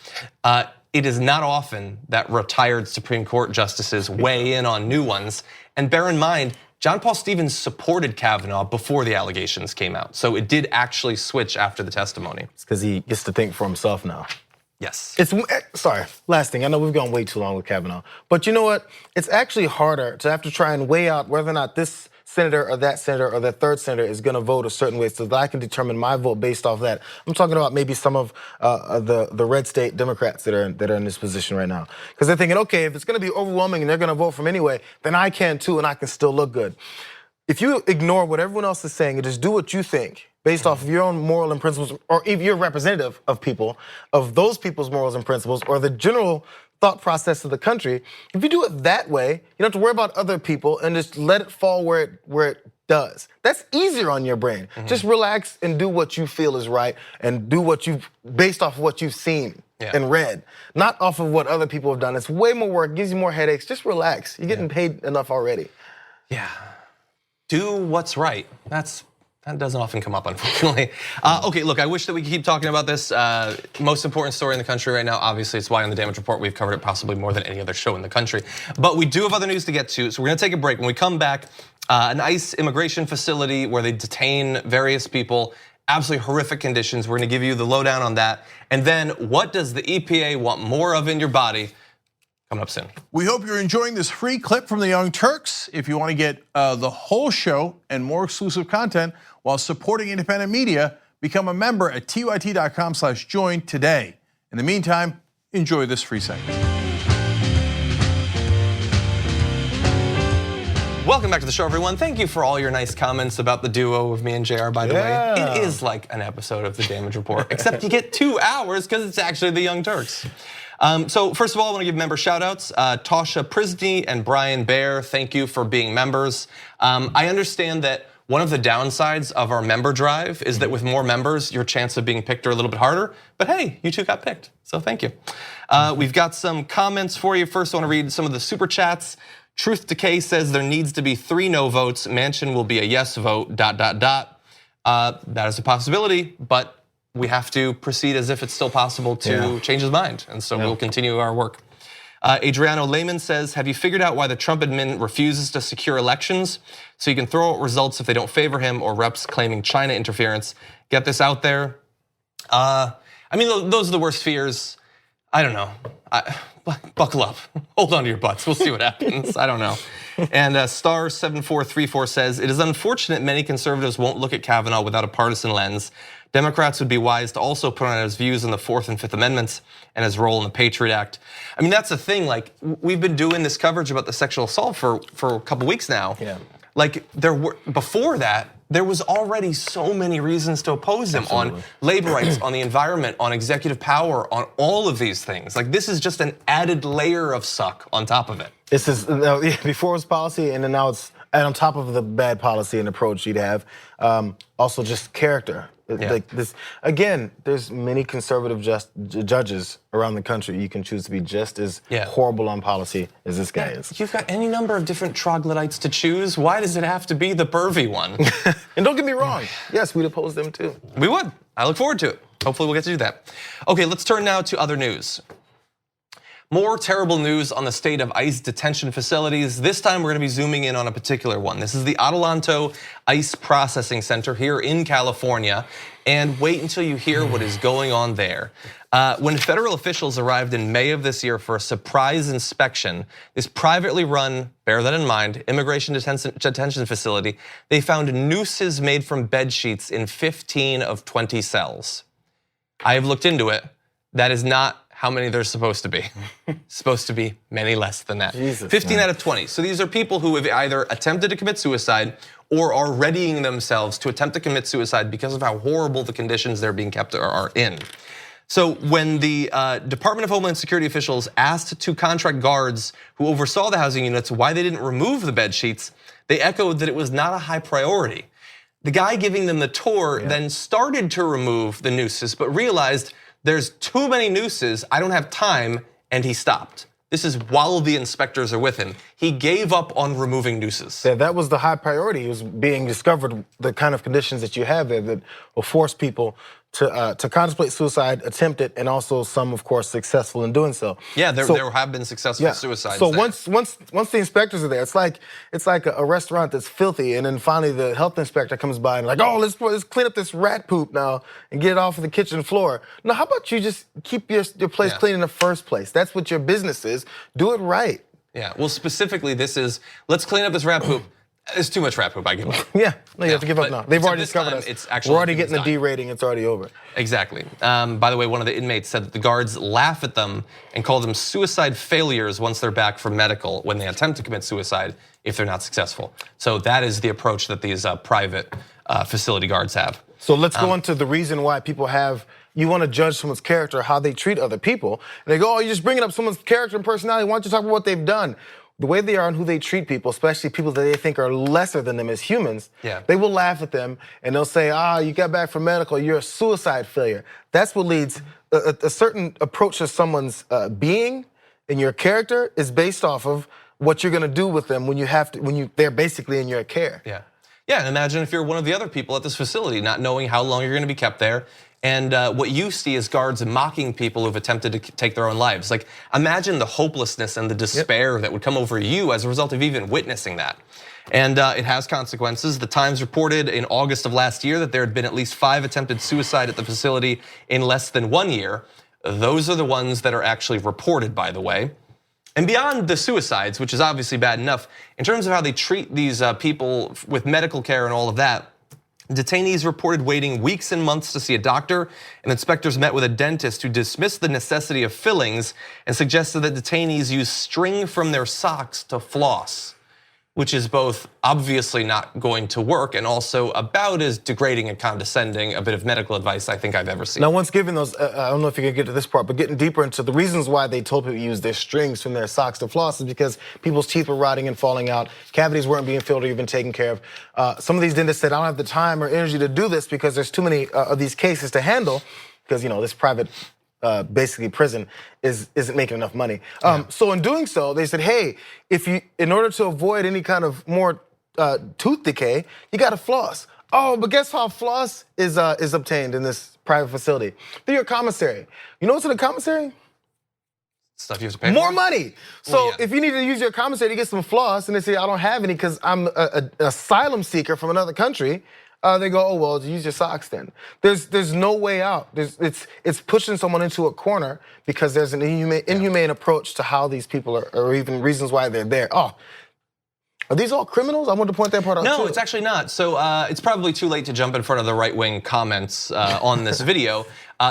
Speaker 1: It is not often that retired Supreme Court justices weigh in on new ones. And bear in mind, John Paul Stevens supported Kavanaugh before the allegations came out. So it did actually switch after the testimony.
Speaker 2: It's because he gets to think for himself now.
Speaker 1: Yes.
Speaker 2: Sorry, last thing. I know we've gone way too long with Kavanaugh. But you know what? It's actually harder to have to try and weigh out whether or not this senator or that third senator is going to vote a certain way so that I can determine my vote based off that. I'm talking about maybe some of the red state Democrats that are in this position right now. Because they're thinking, okay, if it's going to be overwhelming and they're going to vote for him anyway, then I can too and I can still look good. If you ignore what everyone else is saying and just do what you think based off of your own moral and principles, or if you're representative of people, of those people's morals and principles, or the general thought process of the country, if you do it that way, you don't have to worry about other people and just let it fall where it does. That's easier on your brain. Just relax and do what you feel is right and do what you've, based off of what you've seen and read, not off of what other people have done. It's way more work, gives you more headaches. Just relax. You're getting paid enough already.
Speaker 1: Yeah. Do what's right. That doesn't often come up, unfortunately. Okay, look, I wish that we could keep talking about this. Most important story in the country right now, obviously, it's why on the Damage Report we've covered it possibly more than any other show in the country. But we do have other news to get to, so we're gonna take a break. When we come back, an ICE immigration facility where they detain various people, absolutely horrific conditions. We're gonna give you the lowdown on that. And then, what does the EPA want more of in your body? Coming up soon.
Speaker 5: We hope you're enjoying this free clip from the Young Turks. If you want to get the whole show and more exclusive content while supporting independent media, become a member at tyt.com/join today. In the meantime, enjoy this free segment.
Speaker 1: Welcome back to the show, everyone. Thank you for all your nice comments about the duo of me and JR, by the way. It is like an episode of the Damage Report, except you get 2 hours because it's actually the Young Turks. So first of all, I want to give member shout outs. Tasha Prisney and Brian Baer, thank you for being members. I understand that one of the downsides of our member drive is that with more members, your chance of being picked are a little bit harder, but hey, you two got picked, so thank you. We've got some comments for you. First, I want to read some of the super chats. Truth Decay says there needs to be 3 no votes. Manchin will be a yes vote, ... That is a possibility, but we have to proceed as if it's still possible to change his mind. And so we'll continue our work. Adriano Lehman says, have you figured out why the Trump admin refuses to secure elections so you can throw out results if they don't favor him, or reps claiming China interference? Get this out there. I mean, those are the worst fears. I don't know. Buckle up, hold on to your butts. We'll see what happens, I don't know. And Star7434 says, it is unfortunate many conservatives won't look at Kavanaugh without a partisan lens. Democrats would be wise to also put on his views on the 4th and 5th Amendments and his role in the Patriot Act. I mean, that's the thing, like, we've been doing this coverage about the sexual assault for a couple weeks now. Like, before that, there was already so many reasons to oppose him on labor rights, on the environment, on executive power, on all of these things. Like, this is just an added layer of suck on top of it.
Speaker 2: This is, before it was policy, and then now it's, and on top of the bad policy and approach you'd have, also just character. Like this, again, there's many conservative judges around the country. You can choose to be just as horrible on policy as this guy is.
Speaker 1: You've got any number of different troglodytes to choose. Why does it have to be the pervy one?
Speaker 2: And don't get me wrong, yes, we'd oppose them too.
Speaker 1: We would. I look forward to it. Hopefully we'll get to do that. Okay, let's turn now to other news. More terrible news on the state of ICE detention facilities. This time we're gonna be zooming in on a particular one. This is the Adelanto ICE Processing Center here in California. And wait until you hear what is going on there. When federal officials arrived in May of this year for a surprise inspection, this privately run, bear that in mind, immigration detention facility, they found nooses made from bed sheets in 15 of 20 cells. I have looked into it. That is not how many there's supposed to be. Supposed to be many less than that. 15 out of 20. So these are people who have either attempted to commit suicide or are readying themselves to attempt to commit suicide because of how horrible the conditions they're being kept are in. So when the Department of Homeland Security officials asked to contract guards who oversaw the housing units why they didn't remove the bed sheets, they echoed that it was not a high priority. The guy giving them the tour then started to remove the nooses, but realized there's too many nooses, I don't have time, and he stopped. This is while the inspectors are with him. He gave up on removing nooses.
Speaker 2: Yeah, that was the high priority. It was being discovered the kind of conditions that you have there that will force people to contemplate suicide, attempt it, and also some, of course, successful in doing so.
Speaker 1: Yeah, there have been successful suicides.
Speaker 2: So
Speaker 1: there.
Speaker 2: once the inspectors are there, it's like a restaurant that's filthy, and then finally the health inspector comes by and like, oh, let's clean up this rat poop now and get it off of the kitchen floor. No, how about you just keep your place clean in the first place? That's what your business is. Do it right.
Speaker 1: Yeah. Well, specifically, this is let's clean up this rat poop. It's too much rat poop. I give up.
Speaker 2: Yeah, no, you have to give up now. They've already discovered us.
Speaker 1: It's actually
Speaker 2: We're already getting the D rating. It's already over.
Speaker 1: Exactly. By the way, one of the inmates said that the guards laugh at them and call them suicide failures once they're back from medical when they attempt to commit suicide if they're not successful. So that is the approach that these private facility guards have.
Speaker 2: So let's go into the reason why people have. You want to judge someone's character, how they treat other people. And they go, oh, you're just bringing up someone's character and personality. Why don't you talk about what they've done? The way they are and who they treat people, especially people that they think are lesser than them as humans, they will laugh at them and they'll say, you got back from medical, you're a suicide failure. That's what leads a certain approach to someone's being and your character is based off of what you're gonna do with them when they're basically in your care.
Speaker 1: Yeah, and imagine if you're one of the other people at this facility, not knowing how long you're gonna be kept there. And what you see is guards mocking people who've attempted to take their own lives. Like, imagine the hopelessness and the despair that would come over you as a result of even witnessing that. And it has consequences. The Times reported in August of last year that there had been at least 5 attempted suicide at the facility in less than 1 year. Those are the ones that are actually reported, by the way. And beyond the suicides, which is obviously bad enough, in terms of how they treat these people with medical care and all of that, detainees reported waiting weeks and months to see a doctor, and inspectors met with a dentist who dismissed the necessity of fillings and suggested that detainees use string from their socks to floss, which is both obviously not going to work and also about as degrading and condescending a bit of medical advice I think I've ever seen.
Speaker 2: Now, once given those, I don't know if you can get to this part, but getting deeper into the reasons why they told people to use their strings from their socks to floss is because people's teeth were rotting and falling out, cavities weren't being filled or even taken care of. Some of these dentists said, I don't have the time or energy to do this because there's too many of these cases to handle because this private basically prison isn't making enough money. So in doing so, they said, hey, in order to avoid any kind of more tooth decay, you got to floss. Oh, but guess how floss is obtained in this private facility? Through your commissary. You know what's in the commissary?
Speaker 1: Stuff you have to pay
Speaker 2: more
Speaker 1: for?
Speaker 2: money. So if you need to use your commissary to get some floss, and they say I don't have any because I'm an asylum seeker from another country. They go, oh well, use your socks then. There's no way out. It's pushing someone into a corner because there's an inhumane approach to how these people are, or even reasons why they're there. Oh, are these all criminals? I want to point that part out too.
Speaker 1: No, it's actually not. So it's probably too late to jump in front of the right-wing comments on this video.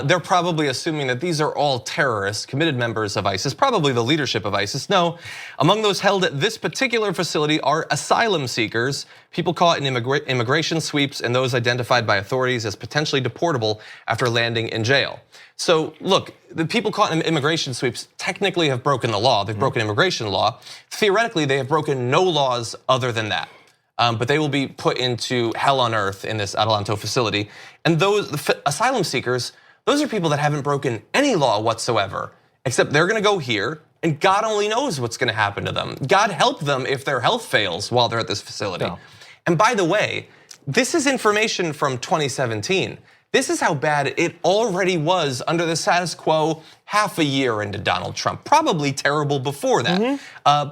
Speaker 1: They're probably assuming that these are all terrorists, committed members of ISIS, probably the leadership of ISIS. No, among those held at this particular facility are asylum seekers, people caught in immigration sweeps, and those identified by authorities as potentially deportable after landing in jail. So look, the people caught in immigration sweeps technically have broken the law. They've broken immigration law. Theoretically, they have broken no laws other than that. But they will be put into hell on earth in this Adelanto facility. And those asylum seekers, those are people that haven't broken any law whatsoever, except they're gonna go here and God only knows what's gonna happen to them. God help them if their health fails while they're at this facility. No. And by the way, this is information from 2017. This is how bad it already was under the status quo half a year into Donald Trump. Probably terrible before that.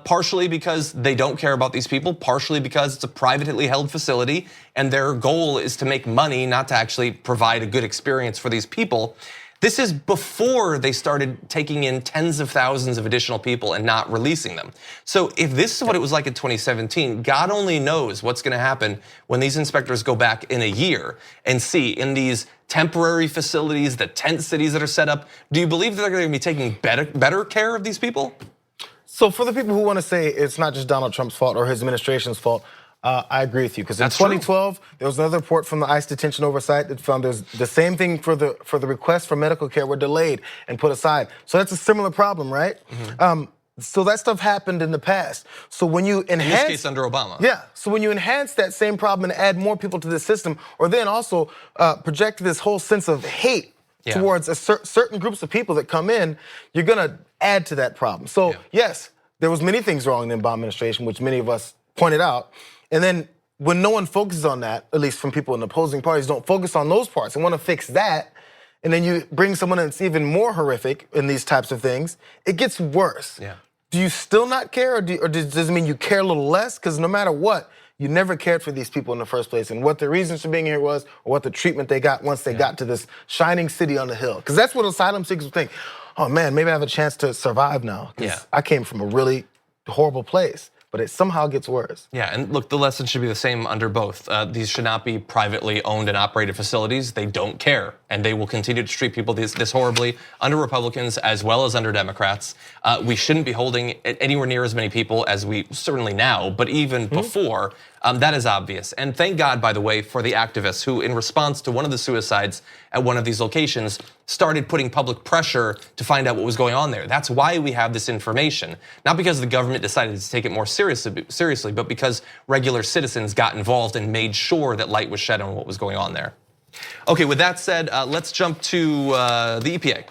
Speaker 1: Partially because they don't care about these people, partially because it's a privately held facility and their goal is to make money, not to actually provide a good experience for these people. This is before they started taking in tens of thousands of additional people and not releasing them. So if this is what it was like in 2017, God only knows what's gonna happen when these inspectors go back in a year and see in these temporary facilities, the tent cities that are set up, do you believe that they're gonna be taking better care of these people?
Speaker 2: So for the people who wanna say it's not just Donald Trump's fault or his administration's fault, I agree with you, because in 2012, there was another report from the ICE Detention Oversight that found there's the same thing for the requests for medical care were delayed and put aside. So that's a similar problem, right? So that stuff happened in the past. So when you enhance—
Speaker 1: in this case, under Obama.
Speaker 2: Yeah, so when you enhance that same problem and add more people to the system, or then also project this whole sense of hate towards certain groups of people that come in, you're gonna add to that problem. So yes, there was many things wrong in the Obama administration, which many of us pointed out. And then when no one focuses on that, at least from people in opposing parties, don't focus on those parts and want to fix that, and then you bring someone that's even more horrific in these types of things, it gets worse.
Speaker 1: Yeah.
Speaker 2: Do you still not care, or does it mean you care a little less? Because no matter what, you never cared for these people in the first place, and what the reasons for being here was, or what the treatment they got once they got to this shining city on the hill. Because that's what asylum seekers think. Oh man, maybe I have a chance to survive now.
Speaker 1: Yeah.
Speaker 2: I came from a really horrible place. But it somehow gets worse.
Speaker 1: Yeah, and look, the lesson should be the same under both. These should not be privately owned and operated facilities. They don't care, and they will continue to treat people this horribly under Republicans as well as under Democrats. We shouldn't be holding anywhere near as many people as we certainly now, but even before. That is obvious. And thank God, by the way, for the activists who, in response to one of the suicides at one of these locations, started putting public pressure to find out what was going on there. That's why we have this information. Not because the government decided to take it more seriously, but because regular citizens got involved and made sure that light was shed on what was going on there. Okay, with that said, let's jump to the EPA.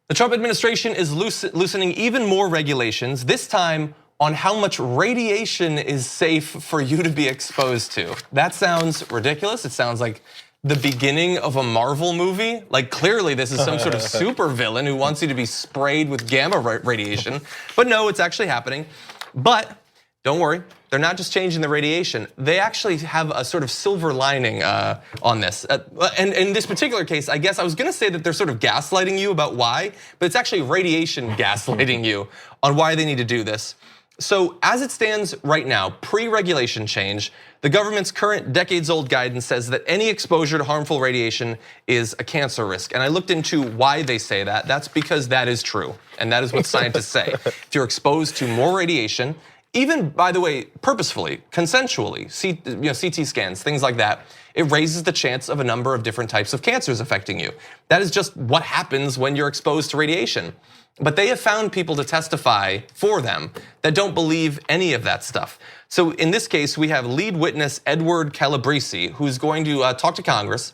Speaker 1: The Trump administration is loosening even more regulations, this time on how much radiation is safe for you to be exposed to. That sounds ridiculous. It sounds like the beginning of a Marvel movie. Like clearly this is some sort of super villain who wants you to be sprayed with gamma radiation. But no, it's actually happening. But don't worry, they're not just changing the radiation. They actually have a sort of silver lining on this. And in this particular case, I guess I was gonna say that they're sort of gaslighting you about why, but it's actually radiation gaslighting you on why they need to do this. So as it stands right now, pre-regulation change, the government's current decades-old guidance says that any exposure to harmful radiation is a cancer risk. And I looked into why they say that. That's because that is true, and that is what scientists say. If you're exposed to more radiation, even, by the way, purposefully, consensually, CT scans, things like that, it raises the chance of a number of different types of cancers affecting you. That is just what happens when you're exposed to radiation. But they have found people to testify for them that don't believe any of that stuff. So in this case, we have lead witness Edward Calabrese, who's going to talk to Congress.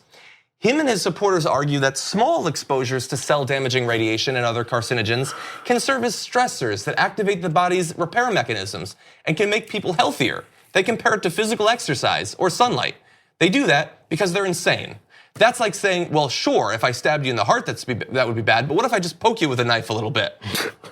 Speaker 1: Him and his supporters argue that small exposures to cell-damaging radiation and other carcinogens can serve as stressors that activate the body's repair mechanisms and can make people healthier. They compare it to physical exercise or sunlight. They do that because they're insane. That's like saying, well, sure, if I stabbed you in the heart, that would be bad, but what if I just poke you with a knife a little bit?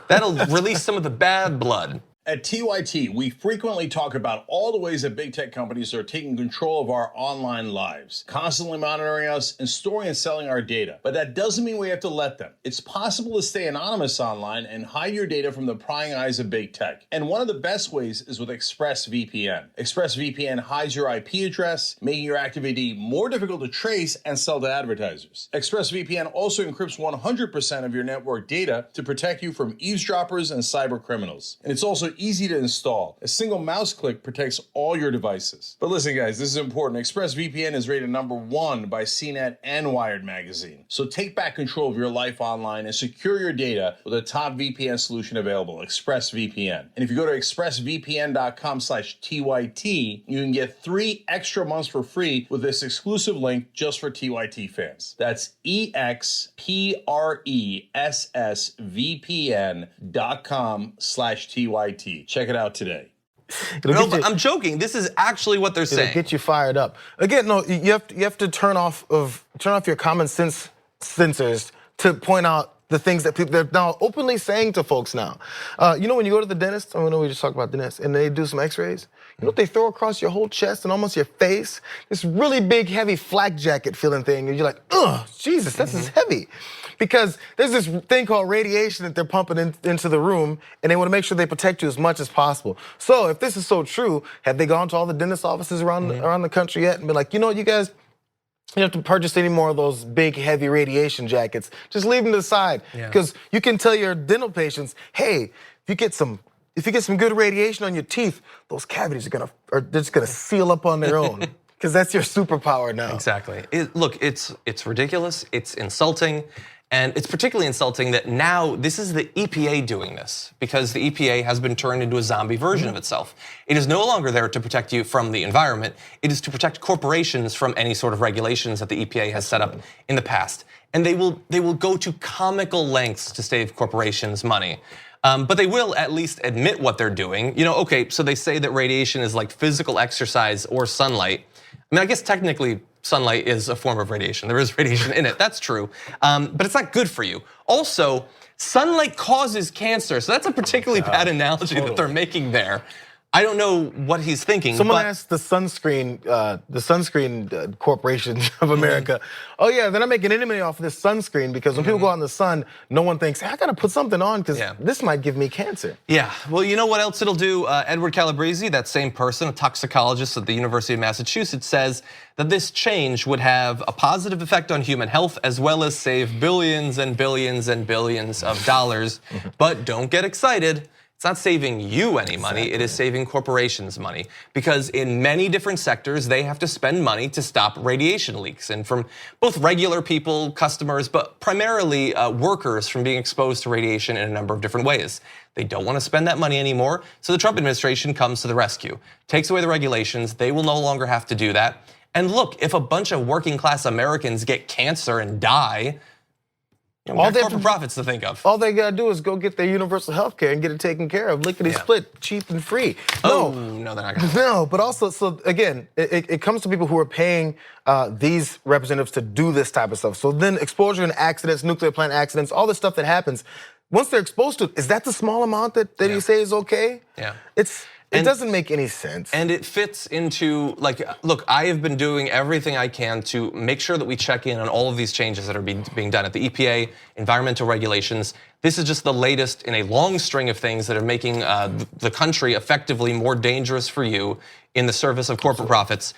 Speaker 1: That'll release some of the bad blood.
Speaker 6: At TYT, we frequently talk about all the ways that big tech companies are taking control of our online lives, constantly monitoring us and storing and selling our data. But that doesn't mean we have to let them. It's possible to stay anonymous online and hide your data from the prying eyes of big tech. And one of the best ways is with ExpressVPN. ExpressVPN hides your IP address, making your activity more difficult to trace and sell to advertisers. ExpressVPN also encrypts 100% of your network data to protect you from eavesdroppers and cyber criminals. And it's also easy to install. A single mouse click protects all your devices. But listen guys, this is important. ExpressVPN is rated #1 by CNET and Wired magazine. So take back control of your life online and secure your data with a top VPN solution available, ExpressVPN. And if you go to expressvpn.com/TYT, you can get 3 extra months for free with this exclusive link just for TYT fans. That's expressvpn.com/TYT. Check it out today.
Speaker 1: No, but I'm joking. This is actually what they're saying.
Speaker 2: It'll get you fired up. Again, no, you have to turn off your common sense sensors to point out the things that they're now openly saying to folks now. You know when you go to the dentist, I know we just talked about dentists, and they do some x-rays, you know what they throw across your whole chest and almost your face? This really big, heavy flak jacket feeling thing, and you're like, ugh, Jesus, this is heavy. Because there's this thing called radiation that they're pumping into the room, and they want to make sure they protect you as much as possible. So if this is so true, have they gone to all the dentist offices around the country yet and been like, you know what, you guys, you don't have to purchase any more of those big, heavy radiation jackets. Just leave them to the side. Because you can tell your dental patients, hey, if you get some good radiation on your teeth, those cavities are just gonna seal up on their own. Because that's your superpower now.
Speaker 1: Exactly. Look, it's ridiculous. It's insulting. And it's particularly insulting that now this is the EPA doing this, because the EPA has been turned into a zombie version of itself. It is no longer there to protect you from the environment. It is to protect corporations from any sort of regulations that the EPA has set up in the past. And they will go to comical lengths to save corporations money. But they will at least admit what they're doing. You know, okay, so they say that radiation is like physical exercise or sunlight. I mean, I guess technically sunlight is a form of radiation. There is radiation in it, that's true. But it's not good for you. Also, sunlight causes cancer. So that's a particularly bad analogy that they're making there. I don't know what he's thinking.
Speaker 2: Someone asked the sunscreen corporations of America, oh yeah, they're not making any money off of this sunscreen because when people go out in the sun, no one thinks, hey, I gotta put something on because this might give me cancer.
Speaker 1: Yeah, well, you know what else it'll do? Edward Calabrese, that same person, a toxicologist at the University of Massachusetts, says that this change would have a positive effect on human health as well as save billions and billions and billions of dollars. But don't get excited. It's not saving you any money, it is saving corporations money. Because in many different sectors, they have to spend money to stop radiation leaks. And from both regular people, customers, but primarily workers from being exposed to radiation in a number of different ways. They don't want to spend that money anymore, so the Trump administration comes to the rescue. Takes away the regulations, they will no longer have to do that. And look, if a bunch of working class Americans get cancer and die, all corporate profits to think of.
Speaker 2: All they gotta do is go get their universal health care and get it taken care of, lickety split, cheap and free.
Speaker 1: No, they're not gonna.
Speaker 2: No, but also, so again, it comes to people who are paying these representatives to do this type of stuff. So then exposure to accidents, nuclear plant accidents, all the stuff that happens, once they're exposed to it, is that the small amount that you say is okay?
Speaker 1: Yeah.
Speaker 2: It doesn't make any sense.
Speaker 1: And it fits into, like, look, I have been doing everything I can to make sure that we check in on all of these changes that are being done at the EPA, environmental regulations. This is just the latest in a long string of things that are making the country effectively more dangerous for you in the service of corporate profits.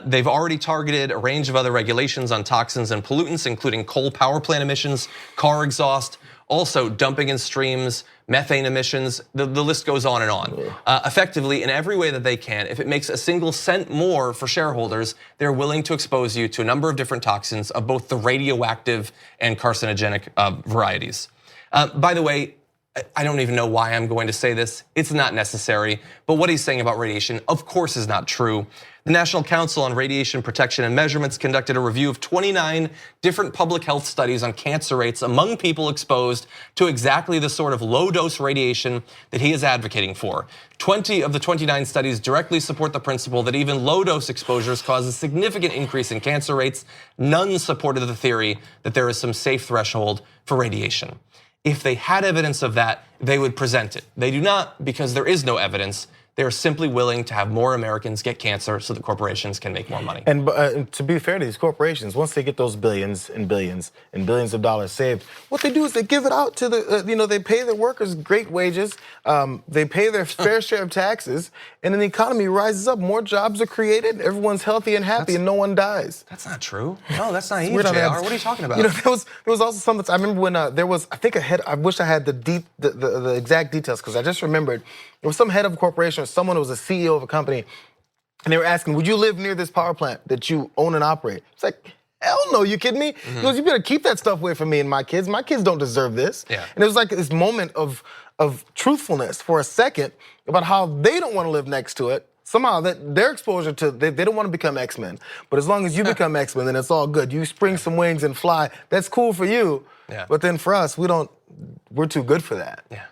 Speaker 1: They've already targeted a range of other regulations on toxins and pollutants, including coal power plant emissions, car exhaust, also dumping in streams, methane emissions, the list goes on and on. Effectively, in every way that they can, if it makes a single cent more for shareholders, they're willing to expose you to a number of different toxins of both the radioactive and carcinogenic varieties. By the way, I don't even know why I'm going to say this. It's not necessary, but what he's saying about radiation, of course, is not true. The National Council on Radiation Protection and Measurements conducted a review of 29 different public health studies on cancer rates among people exposed to exactly the sort of low-dose radiation that he is advocating for. 20 of the 29 studies directly support the principle that even low-dose exposures cause a significant increase in cancer rates. None supported the theory that there is some safe threshold for radiation. If they had evidence of that, they would present it. They do not, because there is no evidence. They are simply willing to have more Americans get cancer so that corporations can make more money.
Speaker 2: And to be fair to these corporations, once they get those billions and billions and billions of dollars saved, what they do is they give it out to the, they pay their workers great wages, they pay their fair share of taxes, and then the economy rises up. More jobs are created, everyone's healthy and happy, and no one dies.
Speaker 1: That's not true. No, that's not JR. What are you talking about?
Speaker 2: There was also something. I remember when there was, I think I wish I had the exact details because I just remembered. There was some head of a corporation or someone who was a CEO of a company, and they were asking, would you live near this power plant that you own and operate? It's like, hell no, you kidding me? He goes, you better keep that stuff away from me and my kids. My kids don't deserve this.
Speaker 1: Yeah.
Speaker 2: And it was like this moment of truthfulness for a second about how they don't want to live next to it. Somehow that their exposure to, they don't want to become X-Men. But as long as you become X-Men, then it's all good. You spring some wings and fly. That's cool for you.
Speaker 1: Yeah.
Speaker 2: But then for us, we're too good for that.
Speaker 1: Yeah.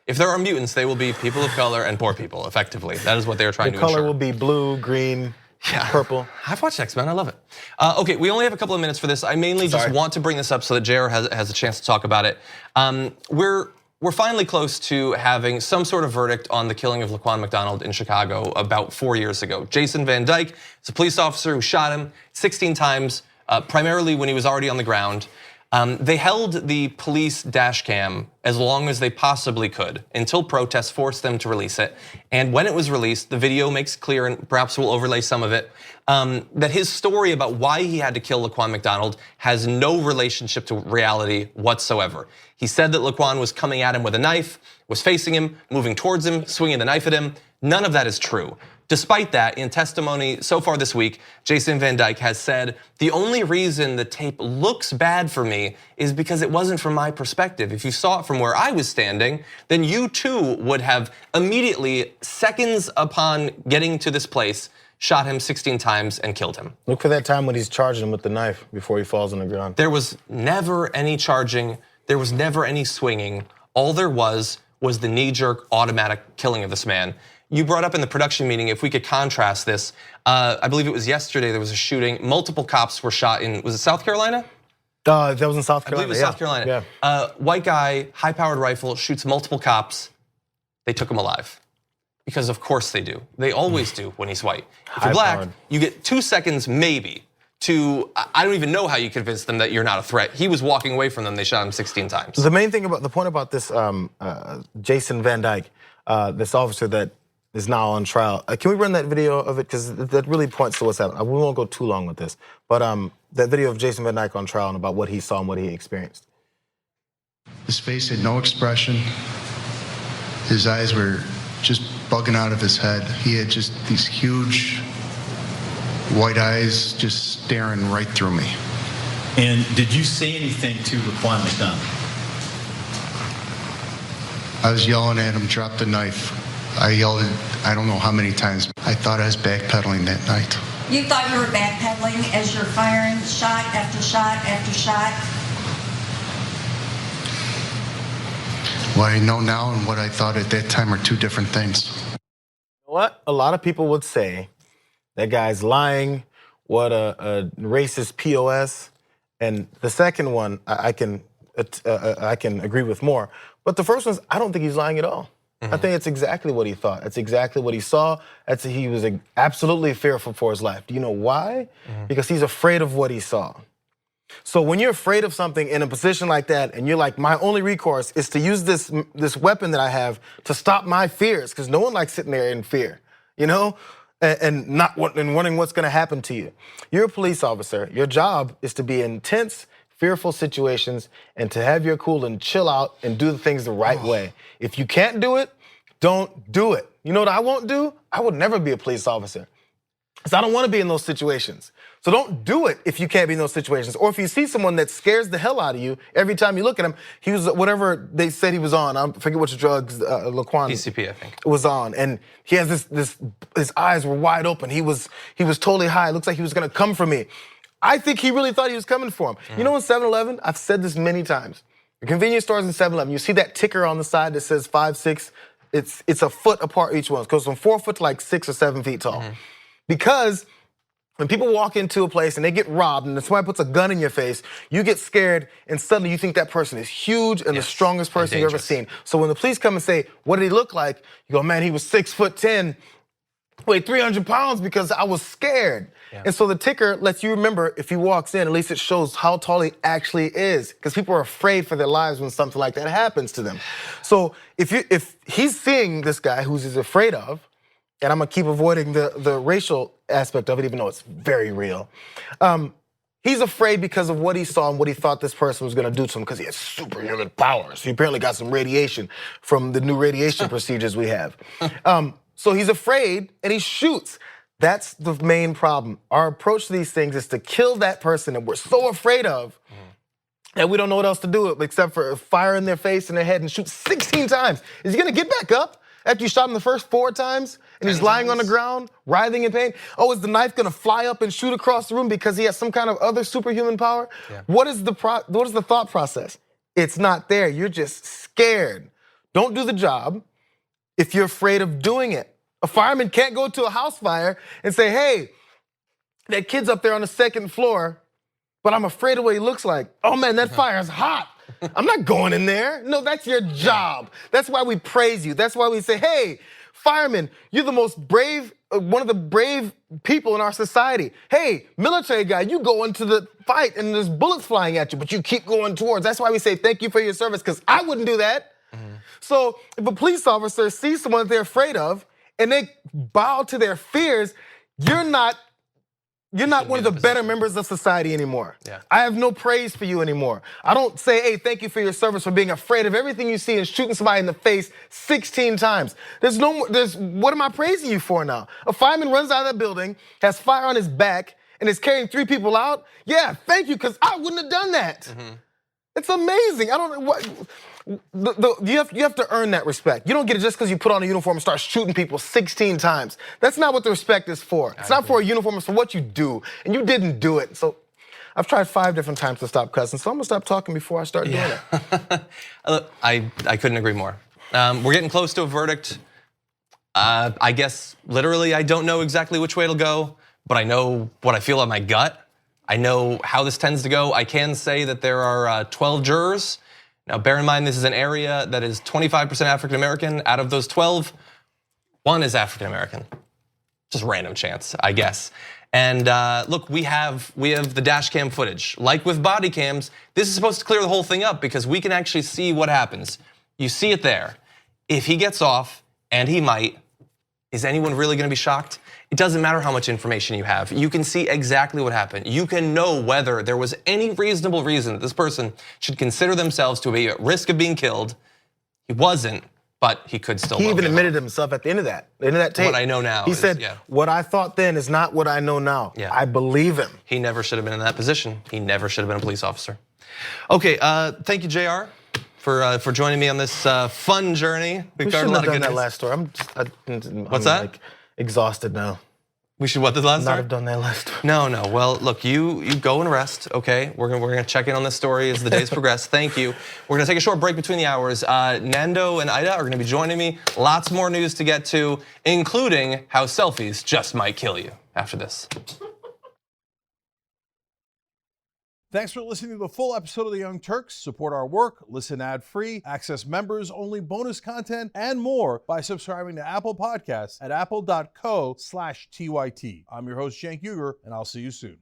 Speaker 1: If there are mutants, they will be people of color and poor people, effectively. That is what they are trying to
Speaker 2: ensure. The color
Speaker 1: ensure.
Speaker 2: will be blue, green, purple.
Speaker 1: I've watched X-Men, I love it. Okay, we only have a couple of minutes for this. I mainly just want to bring this up so that JR has a chance to talk about it. We're finally close to having some sort of verdict on the killing of Laquan McDonald in Chicago about 4 years ago. Jason Van Dyke is a police officer who shot him 16 times, primarily when he was already on the ground. They held the police dash cam as long as they possibly could until protests forced them to release it. And when it was released, the video makes clear, and perhaps we'll overlay some of it, that his story about why he had to kill Laquan McDonald has no relationship to reality whatsoever. He said that Laquan was coming at him with a knife, was facing him, moving towards him, swinging the knife at him. None of that is true. Despite that, in testimony so far this week, Jason Van Dyke has said, the only reason the tape looks bad for me is because it wasn't from my perspective. If you saw it from where I was standing, then you too would have immediately, seconds upon getting to this place, shot him 16 times and killed him.
Speaker 2: Look for that time when he's charging him with the knife before he falls on the ground.
Speaker 1: There was never any charging, there was never any swinging. All there was the knee-jerk automatic killing of this man. You brought up in the production meeting, if we could contrast this, I believe it was yesterday, there was a shooting. Multiple cops were shot in, was it South Carolina?
Speaker 2: That was in South Carolina.
Speaker 1: I believe it was South Carolina.
Speaker 2: Yeah.
Speaker 1: White guy, high-powered rifle, shoots multiple cops. They took him alive. Because of course they do. They always do when he's white. If you're black, you get 2 seconds maybe to, I don't even know how you convince them that you're not a threat. He was walking away from them, they shot him 16 times.
Speaker 2: The main thing about, the point about this Jason Van Dyke, this officer that is now on trial. Can we run that video of it? Because that really points to what's happening. We won't go too long with this. But that video of Jason Van Dyke on trial and about what he saw and what he experienced.
Speaker 7: His face had no expression. His eyes were just bugging out of his head. He had just these huge white eyes just staring right through me.
Speaker 8: And did you say anything to Raquan McDonald?
Speaker 7: I was yelling at him, drop the knife. I yelled it, I don't know how many times. I thought I was backpedaling that night.
Speaker 9: You thought you were backpedaling as you're firing shot after shot after shot?
Speaker 7: What I know now and what I thought at that time are two different things.
Speaker 2: You know what? A lot of people would say that guy's lying, what a racist POS. And the second one, I can agree with more. But the first one's, I don't think he's lying at all. I think it's exactly what he thought. It's exactly what he saw. He was absolutely fearful for his life. Do you know why? Because he's afraid of what he saw. So when you're afraid of something in a position like that, and you're like, my only recourse is to use this weapon that I have to stop my fears, because no one likes sitting there in fear, you know, and wondering what's going to happen to you. You're a police officer. Your job is to be in tense, fearful situations and to have your cool and chill out and do the things the right way. If you can't do it, don't do it. You know what I won't do? I would never be a police officer because I don't want to be in those situations. So don't do it if you can't be in those situations. Or if you see someone that scares the hell out of you every time you look at him, he was whatever they said he was on. I forget which drugs Laquan
Speaker 1: PCP, I think,
Speaker 2: was on, and he has his eyes were wide open. He was totally high. It looks like he was gonna come for me. I think he really thought he was coming for him. You know, in 7-Eleven, I've said this many times. The convenience stores in 7-Eleven, you see that ticker on the side that says 5, 6. It's a foot apart each one. It goes from 4 foot to like 6 or 7 feet tall. Because when people walk into a place and they get robbed and somebody puts a gun in your face, you get scared and suddenly you think that person is huge and the strongest person you've ever seen. So when the police come and say, what did he look like? You go, man, he was 6'10", weighed 300 pounds because I was scared. And so the ticker lets you remember if he walks in, at least it shows how tall he actually is, because people are afraid for their lives when something like that happens to them. So if he's seeing this guy who's he's afraid of, and I'm gonna keep avoiding the racial aspect of it, even though it's very real. He's afraid because of what he saw and what he thought this person was gonna do to him, because he has superhuman powers. He apparently got some radiation from the new radiation procedures we have. So he's afraid and he shoots. That's the main problem. Our approach to these things is to kill that person that we're so afraid of that we don't know what else to do except for fire in their face and their head and shoot 16 times. Is he gonna get back up after you shot him the first 4 times and he's lying on the ground, writhing in pain? Oh, is the knife gonna fly up and shoot across the room because he has some kind of other superhuman power? What is the thought process? It's not there, you're just scared. Don't do the job if you're afraid of doing it. A fireman can't go to a house fire and say, hey, that kid's up there on the 2nd floor, but I'm afraid of what he looks like. Oh man, that fire's hot. I'm not going in there. No, that's your job. That's why we praise you. That's why we say, hey, fireman, you're the most brave, one of the brave people in our society. Hey, military guy, you go into the fight and there's bullets flying at you, but you keep going towards. That's why we say thank you for your service, because I wouldn't do that. So if a police officer sees someone that they're afraid of and they bow to their fears, you're not one of the better members of society anymore. I have no praise for you anymore. I don't say, hey, thank you for your service for being afraid of everything you see and shooting somebody in the face 16 times. What am I praising you for now? A fireman runs out of that building, has fire on his back, and is carrying 3 people out? Yeah, thank you, because I wouldn't have done that. It's amazing. I don't know what. You have to earn that respect. You don't get it just because you put on a uniform and start shooting people 16 times. That's not what the respect is for. It's not for a uniform, it's for what you do. And you didn't do it. So I've tried 5 different times to stop cussing, so I'm gonna stop talking before I start doing it.
Speaker 1: I couldn't agree more. We're getting close to a verdict. I guess literally I don't know exactly which way it'll go, but I know what I feel in my gut. I know how this tends to go. I can say that there are 12 jurors. Now bear in mind this is an area that is 25% African American. Out of those 12, 1 is African American. Just random chance, I guess. And look, we have the dash cam footage. Like with body cams, this is supposed to clear the whole thing up because we can actually see what happens. You see it there. If he gets off, and he might, is anyone really gonna be shocked? It doesn't matter how much information you have. You can see exactly what happened. You can know whether there was any reasonable reason that this person should consider themselves to be at risk of being killed. He wasn't, but he could still.
Speaker 2: He even admitted himself at the end of that tape.
Speaker 1: What I know now.
Speaker 2: He said, what I thought then is not what I know now.
Speaker 1: Yeah.
Speaker 2: I believe him.
Speaker 1: He never should have been in that position. He never should have been a police officer. Okay, thank you, JR, for joining me on this fun journey.
Speaker 2: We shouldn't have done that last story.
Speaker 1: What's that?
Speaker 2: Like, exhausted now.
Speaker 1: We should what the last
Speaker 2: Not
Speaker 1: story?
Speaker 2: have done that last story.
Speaker 1: No. Well, look, you go and rest. Okay, we're gonna check in on this story as the days progress. Thank you. We're gonna take a short break between the hours. Nando and Ida are gonna be joining me. Lots more news to get to, including how selfies just might kill you. After this.
Speaker 5: Thanks for listening to the full episode of The Young Turks. Support our work, listen ad-free, access members-only bonus content, and more by subscribing to Apple Podcasts at apple.co/TYT. I'm your host, Cenk Uygur, and I'll see you soon.